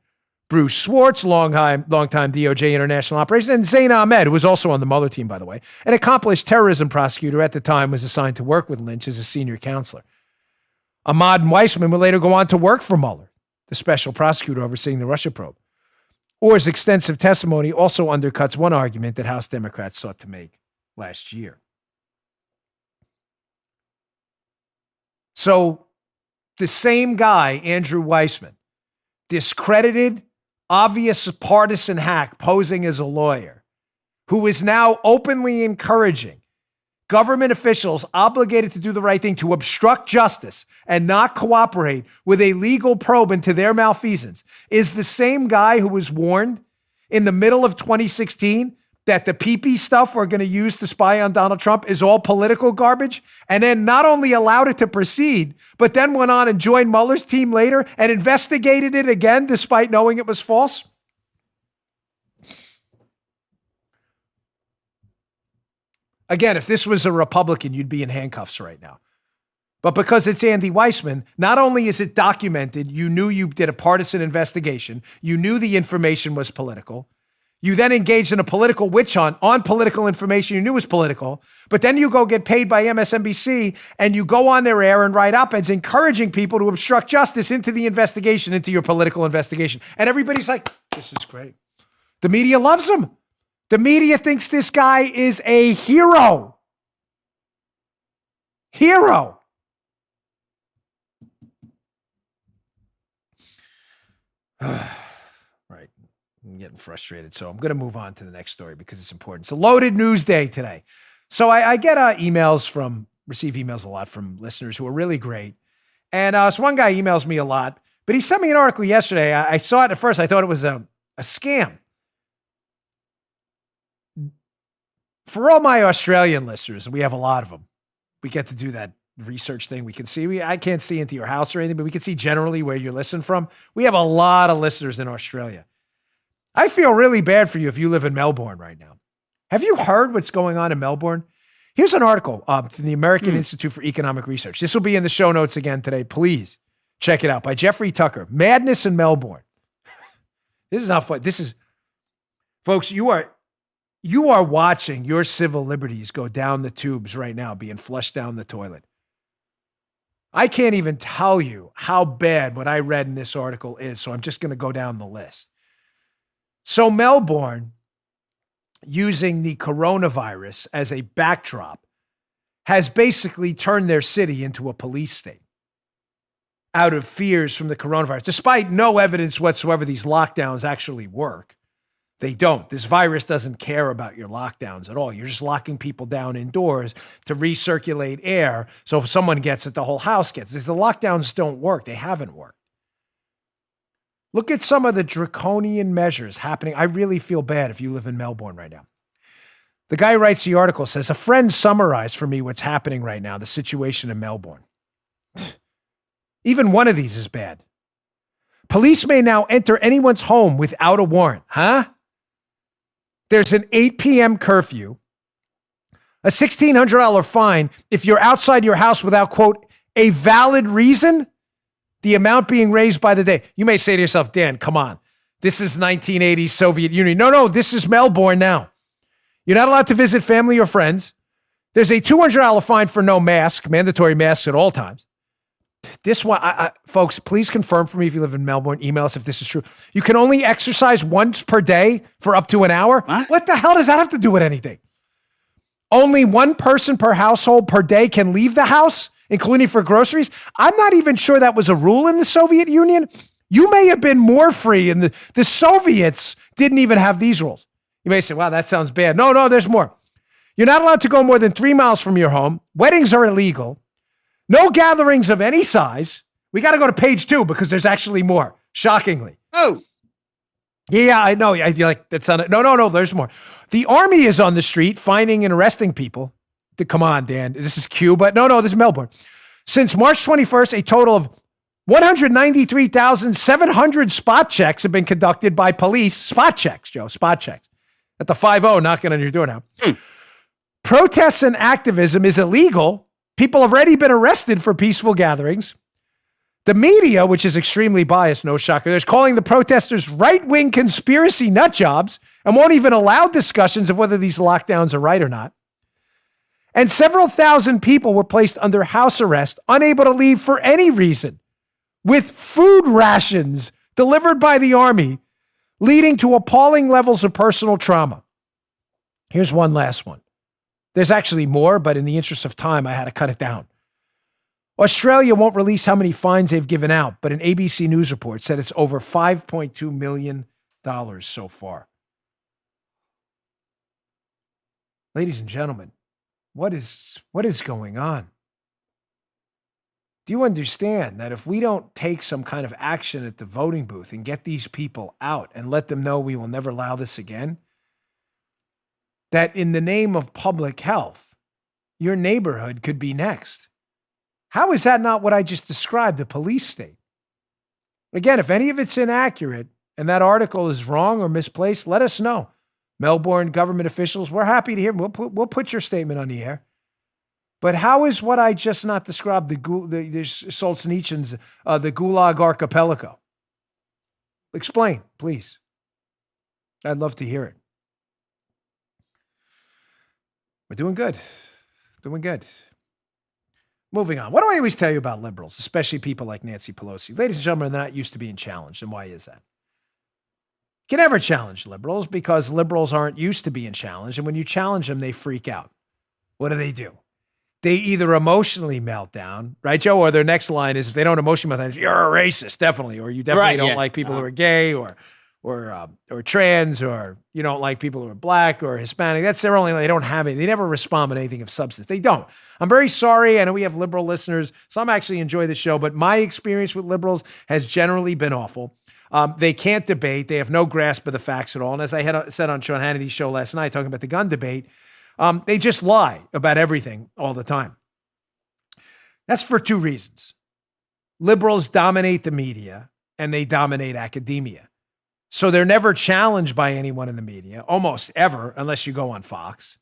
Bruce Schwartz, longtime DOJ international operations, and Zain Ahmed, who was also on the Mueller team, by the way, an accomplished terrorism prosecutor at the time, was assigned to work with Lynch as a senior counselor. Ahmad and Weissman would later go on to work for Mueller, the special prosecutor overseeing the Russia probe. Orr's extensive testimony also undercuts one argument that House Democrats sought to make last year. So the same guy, Andrew Weissman, discredited, obvious partisan hack posing as a lawyer, who is now openly encouraging government officials obligated to do the right thing, to obstruct justice and not cooperate with a legal probe into their malfeasance, is the same guy who was warned in the middle of 2016 that the PP stuff we're going to use to spy on Donald Trump is all political garbage, and then not only allowed it to proceed, but then went on and joined Mueller's team later and investigated it again despite knowing it was false? Again, if this was a Republican, you'd be in handcuffs right now. But because it's Andy Weissman, not only is it documented, you knew you did a partisan investigation, you knew the information was political, you then engaged in a political witch hunt on political information you knew was political, but then you go get paid by MSNBC and you go on their air and write op-eds encouraging people to obstruct justice into the investigation, into your political investigation. And everybody's like, this is great. The media loves him. The media thinks this guy is a hero. Hero. Right. I'm getting frustrated. So I'm going to move on to the next story because it's important. It's a loaded news day today. So I get receive emails a lot from listeners who are really great. And so one guy emails me a lot, but he sent me an article yesterday. I saw it at first. I thought it was a scam. For all my Australian listeners, and we have a lot of them, we get to do that research thing. We can see, I can't see into your house or anything, but we can see generally where you're listening from. We have a lot of listeners in Australia. I feel really bad for you if you live in Melbourne right now. Have you heard what's going on in Melbourne? Here's an article from the American Institute for Economic Research. This will be in the show notes again today. Please check it out, by Jeffrey Tucker. Madness in Melbourne. This is not fun. This is, folks, you are watching your civil liberties go down the tubes right now, being flushed down the toilet. I can't even tell you how bad what I read in this article is, so I'm just going to go down the list. So Melbourne, using the coronavirus as a backdrop, has basically turned their city into a police state out of fears from the coronavirus. Despite no evidence whatsoever these lockdowns actually work. They don't. This virus doesn't care about your lockdowns at all. You're just locking people down indoors to recirculate air. So if someone gets it, the whole house gets it. The lockdowns don't work. They haven't worked. Look at some of the draconian measures happening. I really feel bad if you live in Melbourne right now. The guy who writes the article says, a friend summarized for me what's happening right now, the situation in Melbourne. Even one of these is bad. Police may now enter anyone's home without a warrant. Huh? There's an 8 p.m. curfew, a $1,600 fine if you're outside your house without, quote, a valid reason, the amount being raised by the day. You may say to yourself, Dan, come on. This is 1980s Soviet Union. No, this is Melbourne now. You're not allowed to visit family or friends. There's a $200 fine for no mask, mandatory masks at all times. This one, folks, please confirm for me if you live in Melbourne. Email us if this is true. You can only exercise once per day for up to an hour. What the hell does that have to do with anything? Only one person per household per day can leave the house, including for groceries. I'm not even sure that was a rule in the Soviet Union. You may have been more free, and the Soviets didn't even have these rules. You may say, wow, that sounds bad. No, there's more. You're not allowed to go more than 3 miles from your home. Weddings are illegal. No gatherings of any size. We got to go to page 2 because there's actually more, shockingly. Oh. Yeah, I know. You're like, that's not it. No, there's more. The army is on the street finding and arresting people. Come on, Dan. This is Cuba. No, this is Melbourne. Since March 21st, a total of 193,700 spot checks have been conducted by police. Spot checks, Joe. Spot checks. At the 5-0 knocking on your door now. Protests and activism is illegal. People have already been arrested for peaceful gatherings. The media, which is extremely biased, no shocker, is calling the protesters right-wing conspiracy nut jobs and won't even allow discussions of whether these lockdowns are right or not. And several thousand people were placed under house arrest, unable to leave for any reason, with food rations delivered by the army, leading to appalling levels of personal trauma. Here's one last one. There's actually more, but in the interest of time, I had to cut it down. Australia won't release how many fines they've given out, but an ABC News report said it's over $5.2 million so far. Ladies and gentlemen, What is going on? Do you understand that if we don't take some kind of action at the voting booth and get these people out and let them know we will never allow this again, that in the name of public health, your neighborhood could be next? How is that not what I just described, the police state? Again, if any of it's inaccurate and that article is wrong or misplaced, let us know. Melbourne government officials, we're happy to hear. We'll put your statement on the air. But how is what I just not described, the Solzhenitsyn's, the Gulag Archipelago? Explain, please. I'd love to hear it. We're doing good. Doing good. Moving on. What do I always tell you about liberals, especially people like Nancy Pelosi? Ladies and gentlemen, they're not used to being challenged. And why is that? You can never challenge liberals because liberals aren't used to being challenged. And when you challenge them, they freak out. What do? They either emotionally melt down, right, Joe? Or their next line is, if they don't emotionally melt down, you're a racist, definitely. Or you definitely don't like people who are gay or trans, or you don't like people who are black or Hispanic. That's their only, they don't have it. They never respond with anything of substance. They don't. I'm very sorry. I know we have liberal listeners. Some actually enjoy the show, but my experience with liberals has generally been awful. They can't debate. They have no grasp of the facts at all. And as I had said on Sean Hannity's show last night, talking about the gun debate, they just lie about everything all the time. That's for two reasons. Liberals dominate the media and they dominate academia. So they're never challenged by anyone in the media, almost ever, unless you go on Fox.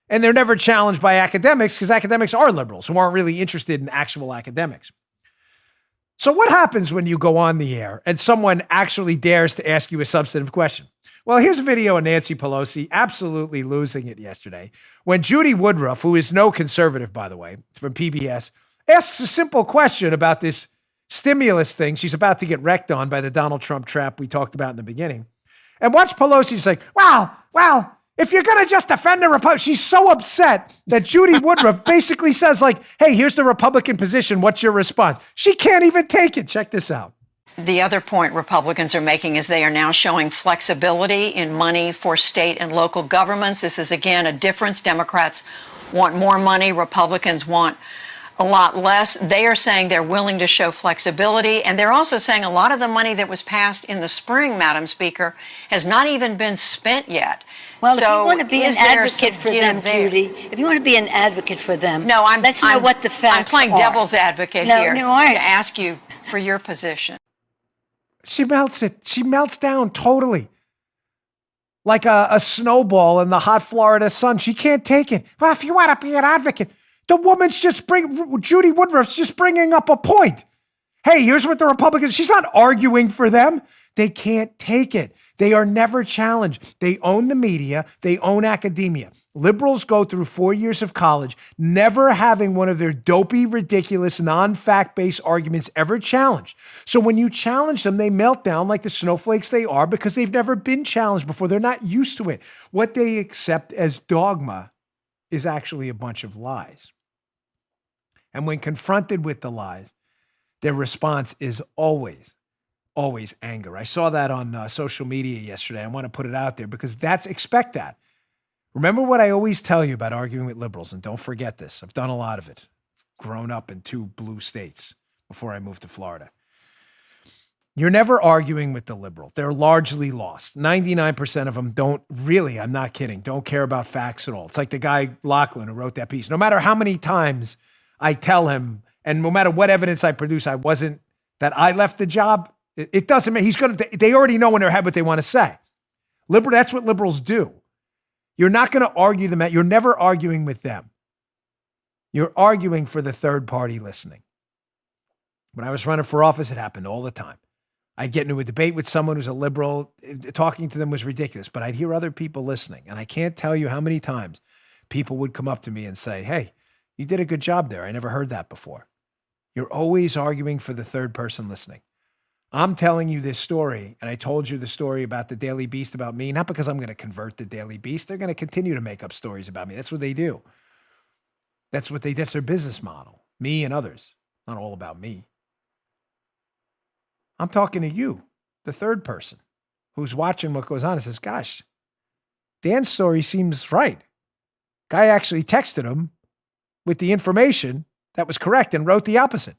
And they're never challenged by academics because academics are liberals who aren't really interested in actual academics. So what happens when you go on the air and someone actually dares to ask you a substantive question? Well, here's a video of Nancy Pelosi absolutely losing it yesterday when Judy Woodruff, who is no conservative, by the way, from PBS, asks a simple question about this stimulus thing she's about to get wrecked on by the Donald Trump trap we talked about in the beginning. And watch Pelosi's like, well, if you're going to just defend the Republican, she's so upset that Judy Woodruff basically says like, hey, here's the Republican position. What's your response? She can't even take it. Check this out. The other point Republicans are making is they are now showing flexibility in money for state and local governments. This is, again, a difference. Democrats want more money. Republicans want a lot less. They are saying they're willing to show flexibility. And they're also saying a lot of the money that was passed in the spring, Madam Speaker, has not even been spent yet. Well, so if you want to be an advocate for them, Judy, if you want to be an advocate for them, let's know what the facts are. I'm playing devil's advocate here to ask you for your position. She melts it. She melts down totally. Like a snowball in the hot Florida sun. She can't take it. Well, if you want to be an advocate, the woman's Judy Woodruff's just bringing up a point. Hey, here's what the Republicans, she's not arguing for them. They can't take it. They are never challenged. They own the media. They own academia. Liberals go through 4 years of college, never having one of their dopey, ridiculous, non-fact-based arguments ever challenged. So when you challenge them, they melt down like the snowflakes they are because they've never been challenged before. They're not used to it. What they accept as dogma is actually a bunch of lies. And when confronted with the lies, their response is always anger. I saw that on social media yesterday. I want to put it out there because expect that. Remember what I always tell you about arguing with liberals, and don't forget this. I've done a lot of it. Grown up in 2 blue states before I moved to Florida. You're never arguing with the liberal. They're largely lost. 99% of them don't really, I'm not kidding, don't care about facts at all. It's like the guy Lachlan who wrote that piece. No matter how many times I tell him, and no matter what evidence I produce, that I left the job, it doesn't matter. They already know in their head what they want to say. That's what liberals do. You're not going to argue them. You're never arguing with them. You're arguing for the third party listening. When I was running for office, it happened all the time. I'd get into a debate with someone who's a liberal. Talking to them was ridiculous, but I'd hear other people listening. And I can't tell you how many times people would come up to me and say, hey, you did a good job there. I never heard that before. You're always arguing for the third person listening. I'm telling you this story, and I told you the story about the Daily Beast about me, not because I'm going to convert the Daily Beast. They're going to continue to make up stories about me. That's what they do. That's their business model. Me and others. Not all about me. I'm talking to you, the third person, who's watching what goes on and says, gosh, Dan's story seems right. Guy actually texted him with the information that was correct and wrote the opposite.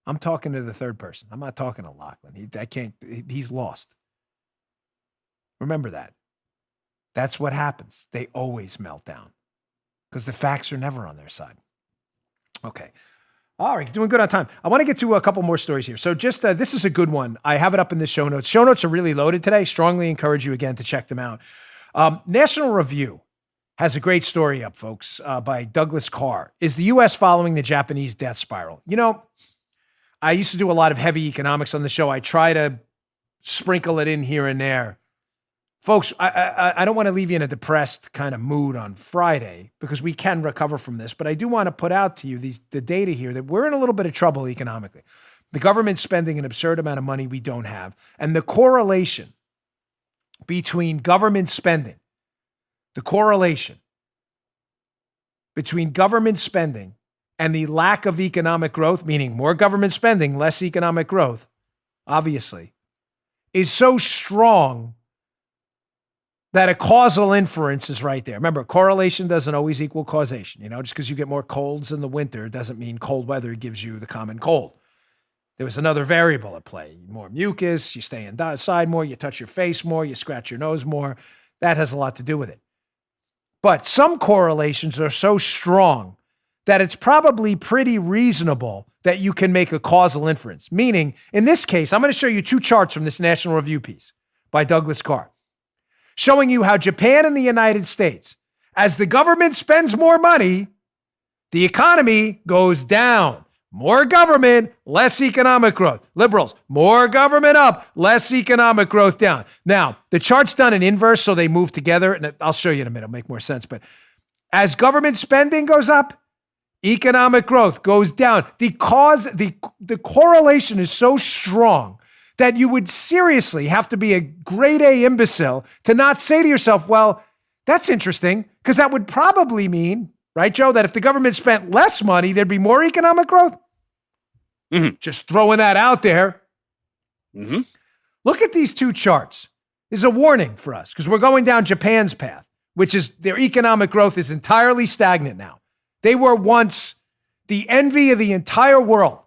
I'm talking to the third person. I'm not talking to Lachlan. He's lost. Remember that. That's what happens. They always melt down because the facts are never on their side. Okay. All right. Doing good on time. I want to get to a couple more stories here. So just, this is a good one. I have it up in the show notes. Show notes are really loaded today. Strongly encourage you again to check them out. National Review has a great story up, folks, by Douglas Carr. Is the U.S. following the Japanese death spiral? You know, I used to do a lot of heavy economics on the show. I try to sprinkle it in here and there. Folks, I don't want to leave you in a depressed kind of mood on Friday because we can recover from this, but I do want to put out to you the data here that we're in a little bit of trouble economically. The government's spending an absurd amount of money we don't have, and the correlation between government spending, and the lack of economic growth, meaning more government spending, less economic growth, obviously, is so strong that a causal inference is right there. Remember, correlation doesn't always equal causation. You know, just because you get more colds in the winter doesn't mean cold weather gives you the common cold. There was another variable at play. More mucus, you stay inside more, you touch your face more, you scratch your nose more. That has a lot to do with it. But some correlations are so strong that it's probably pretty reasonable that you can make a causal inference. Meaning, in this case, I'm going to show you two charts from this National Review piece by Douglas Carr, showing you how Japan and the United States, as the government spends more money, the economy goes down. More government, less economic growth. Liberals, more government up, less economic growth down. Now, the chart's done in inverse, so they move together, and I'll show you in a minute. It'll make more sense. But as government spending goes up, economic growth goes down. The correlation is so strong that you would seriously have to be a grade A imbecile to not say to yourself, well, that's interesting, because that would probably mean, right, Joe, that if the government spent less money, there'd be more economic growth. Mm-hmm. Just throwing that out there. Mm-hmm. Look at these two charts. This is a warning for us because we're going down Japan's path, which is their economic growth is entirely stagnant now. They were once the envy of the entire world.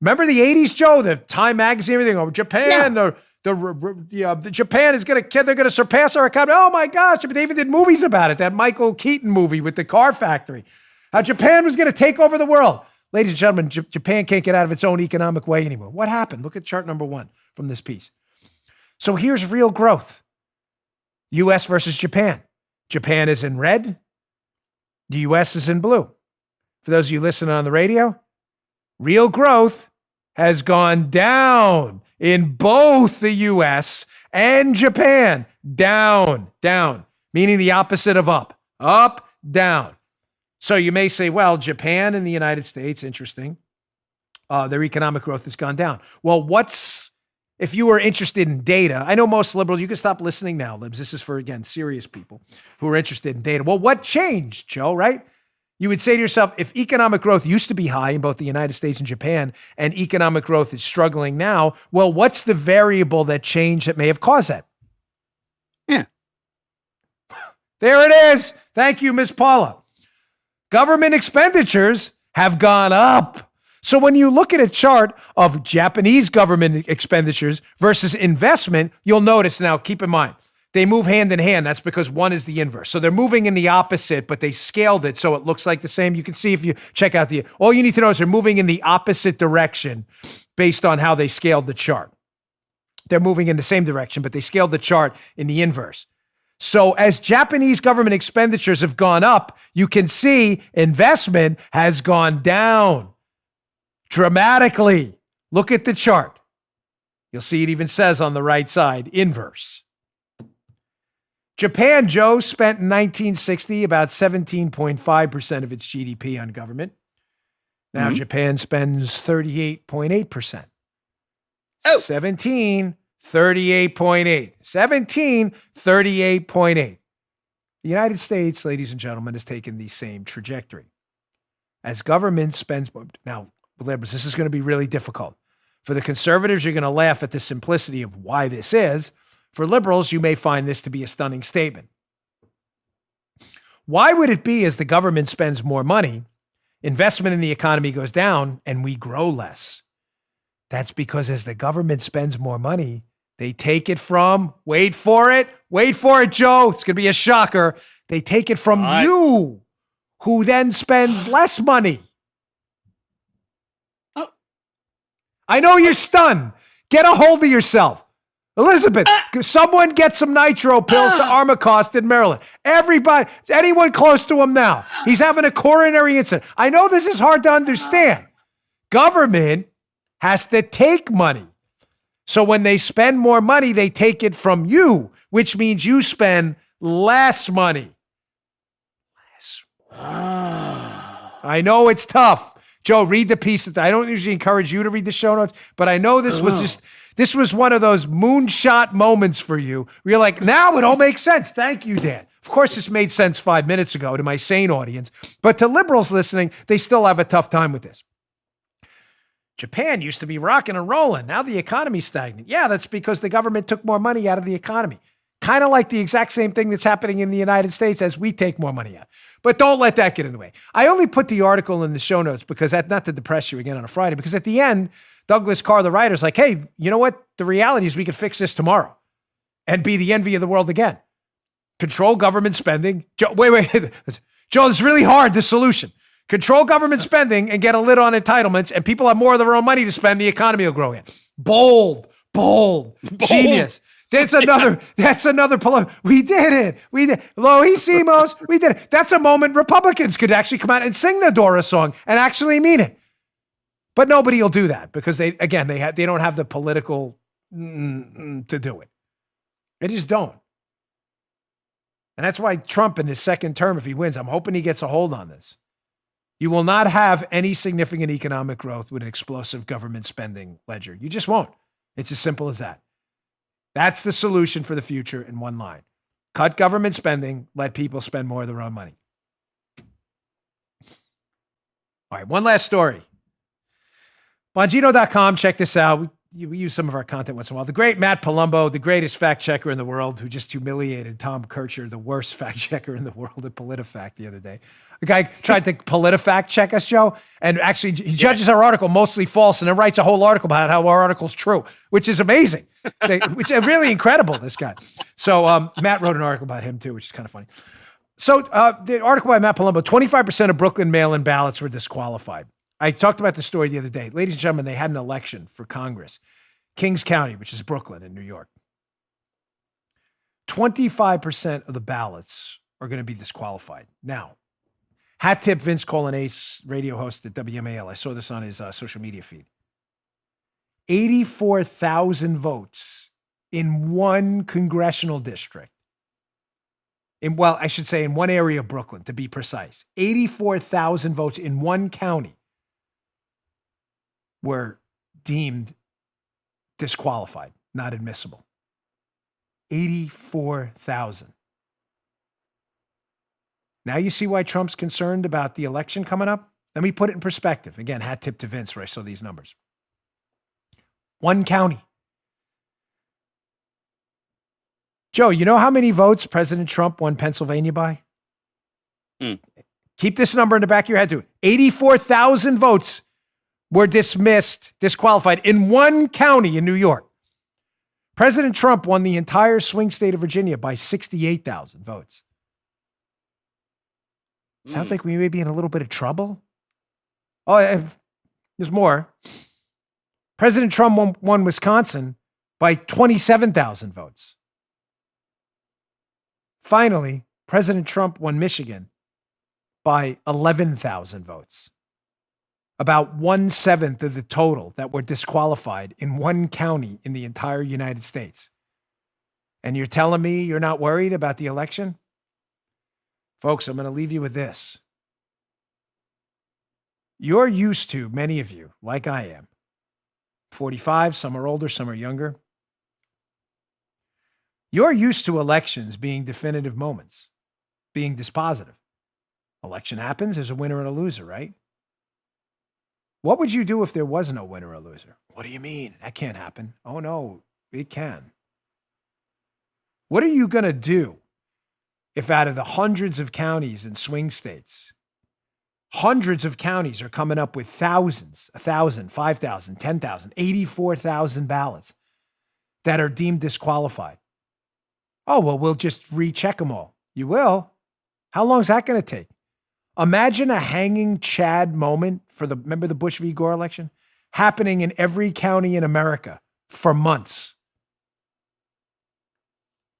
Remember the 80s, Joe? The Time magazine, everything. Oh, Japan, no. the Japan is they're going to surpass our economy. Oh my gosh! They even did movies about it. That Michael Keaton movie with the car factory. How Japan was going to take over the world. Ladies and gentlemen, Japan can't get out of its own economic way anymore. What happened? Look at chart number 1 from this piece. So here's real growth. U.S. versus Japan. Japan is in red. The U.S. is in blue. For those of you listening on the radio, real growth has gone down in both the U.S. and Japan. Down, meaning the opposite of up, down. So you may say, well, Japan and the United States, interesting. Their economic growth has gone down. Well, if you were interested in data, I know most liberals, you can stop listening now, libs. This is for, again, serious people who are interested in data. Well, what changed, Joe, right? You would say to yourself, if economic growth used to be high in both the United States and Japan, and economic growth is struggling now, well, what's the variable that changed that may have caused that? Yeah. There it is. Thank you, Ms. Paula. Government expenditures have gone up. So when you look at a chart of Japanese government expenditures versus investment, you'll notice now, keep in mind, they move hand in hand. That's because one is the inverse. So they're moving in the opposite, but they scaled it so it looks like the same. You can see if you check out all you need to know is they're moving in the opposite direction based on how they scaled the chart. They're moving in the same direction, but they scaled the chart in the inverse. So as Japanese government expenditures have gone up, you can see investment has gone down dramatically. Look at the chart. You'll see it even says on the right side, inverse. Japan, Joe, spent in 1960 about 17.5% of its GDP on government. Now Japan spends 38.8%. Oh. 38.8. 38.8. The United States, ladies and gentlemen, has taken the same trajectory. As government spends, now, liberals, this is going to be really difficult. For the conservatives, you're going to laugh at the simplicity of why this is. For liberals, you may find this to be a stunning statement. Why would it be as the government spends more money, investment in the economy goes down, and we grow less? That's because as the government spends more money, they take it from, wait for it, Joe. It's going to be a shocker. They take it from you, who then spends less money. I know you're stunned. Get a hold of yourself. Elizabeth, someone get some nitro pills to Armacost in Maryland. Everybody, anyone close to him now. He's having a coronary incident. I know this is hard to understand. Government has to take money. So when they spend more money, they take it from you, which means you spend less money. I know it's tough. Joe, read the piece. I don't usually encourage you to read the show notes, but I know this was one of those moonshot moments for you where you're like, now it all makes sense. Thank you, Dan. Of course, this made sense 5 minutes ago to my sane audience, but to liberals listening, they still have a tough time with this. Japan used to be rocking and rolling. Now the economy's stagnant. Yeah, that's because the government took more money out of the economy. Kind of like the exact same thing that's happening in the United States as we take more money out. But don't let that get in the way. I only put the article in the show notes because that's not to depress you again on a Friday, because at the end, Douglas Carr, the writer's like, hey, you know what? The reality is we could fix this tomorrow and be the envy of the world again. Control government spending. Joe, wait. Joe, it's really hard, the solution. Control government spending and get a lid on entitlements, and people have more of their own money to spend. The economy will grow again. Bold. Genius. That's another, we did it. Lo hicimos, we did it. That's a moment Republicans could actually come out and sing the Dora song and actually mean it. But nobody will do that because they don't have the political to do it. They just don't. And that's why Trump in his second term, if he wins, I'm hoping he gets a hold on this. You will not have any significant economic growth with an explosive government spending ledger. You just won't. It's as simple as that. That's the solution for the future in one line. Cut government spending, let people spend more of their own money. All right, one last story. Bongino.com, check this out. We use some of our content once in a while. The great Matt Palumbo, the greatest fact checker in the world, who just humiliated Tom Kircher, the worst fact checker in the world at PolitiFact the other day. The guy tried to PolitiFact check us, Joe, and actually he judges our article mostly false and then writes a whole article about how our article's true, which is amazing. Which is really incredible, this guy. So Matt wrote an article about him too, which is kind of funny. So the article by Matt Palumbo, 25% of Brooklyn mail-in ballots were disqualified. I talked about the story the other day. Ladies and gentlemen, they had an election for Congress. Kings County, which is Brooklyn in New York. 25% of the ballots are going to be disqualified. Now, hat tip Vince Colon-Ace, radio host at WMAL. I saw this on his social media feed. 84,000 votes in one congressional district. In one area of Brooklyn, to be precise. 84,000 votes in one county were deemed disqualified, not admissible. 84,000. Now you see why Trump's concerned about the election coming up? Let me put it in perspective. Again, hat tip to Vince where I saw these numbers. One county. Joe, you know how many votes President Trump won Pennsylvania by? Keep this number in the back of your head too. 84,000 votes were disqualified in one county in New York. President Trump won the entire swing state of Virginia by 68,000 votes. Sounds like we may be in a little bit of trouble. Oh, there's more. President Trump won Wisconsin by 27,000 votes. Finally, President Trump won Michigan by 11,000 votes. About 1/7 of the total that were disqualified in one county in the entire United States. And you're telling me you're not worried about the election? Folks, I'm going to leave you with this. You're used to, many of you, like I am, 45, some are older, some are younger. You're used to elections being definitive moments, being dispositive. Election happens, there's a winner and a loser, right? What would you do if there was no winner or loser? What do you mean? That can't happen. Oh, no, it can. What are you going to do if out of the hundreds of counties in swing states, hundreds of counties are coming up with thousands, 1,000, 5,000, 10,000, 84,000 ballots that are deemed disqualified. Oh, well, we'll just recheck them all. You will? How long is that going to take? Imagine a hanging Chad moment remember the Bush v. Gore election? Happening in every county in America for months.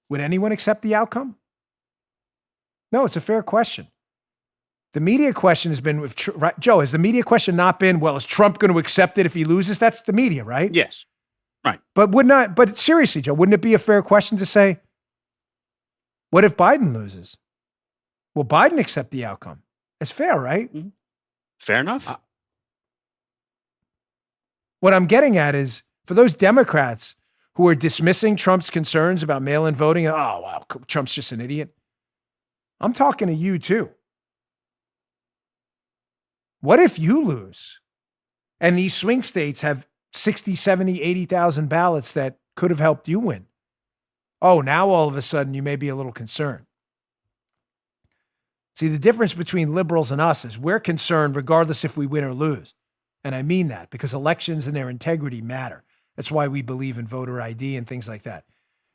Would anyone accept the outcome? No, it's a fair question. The media question has been, Joe, has the media question not been, well, is Trump going to accept it if he loses? That's the media, right? Yes. Right. But seriously, Joe, wouldn't it be a fair question to say, what if Biden loses? Will Biden accept the outcome? It's fair, right? Mm-hmm. Fair enough. What I'm getting at is, for those Democrats who are dismissing Trump's concerns about mail-in voting, oh, wow, Trump's just an idiot. I'm talking to you too. What if you lose and these swing states have 60, 70, 80,000 ballots that could have helped you win? Oh, now all of a sudden you may be a little concerned. See, the difference between liberals and us is we're concerned regardless if we win or lose. And I mean that because elections and their integrity matter. That's why we believe in voter ID and things like that.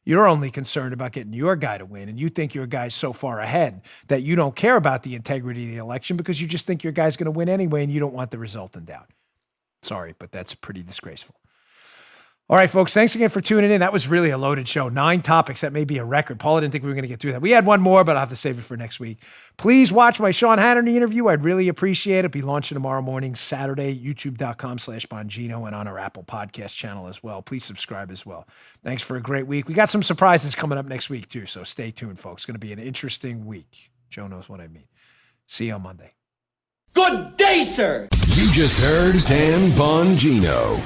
You're only concerned about getting your guy to win, and you think your guy's so far ahead that you don't care about the integrity of the election because you just think your guy's going to win anyway and you don't want the result in doubt. Sorry, but that's pretty disgraceful. All right, folks, thanks again for tuning in. That was really a loaded show. 9 topics. That may be a record. Paula didn't think we were going to get through that. We had one more, but I'll have to save it for next week. Please watch my Sean Hannity interview. I'd really appreciate it. Be launching tomorrow morning, Saturday, youtube.com/Bongino, and on our Apple podcast channel as well. Please subscribe as well. Thanks for a great week. We got some surprises coming up next week too, so stay tuned, folks. It's going to be an interesting week. Joe knows what I mean. See you on Monday. Good day, sir. You just heard Dan Bongino.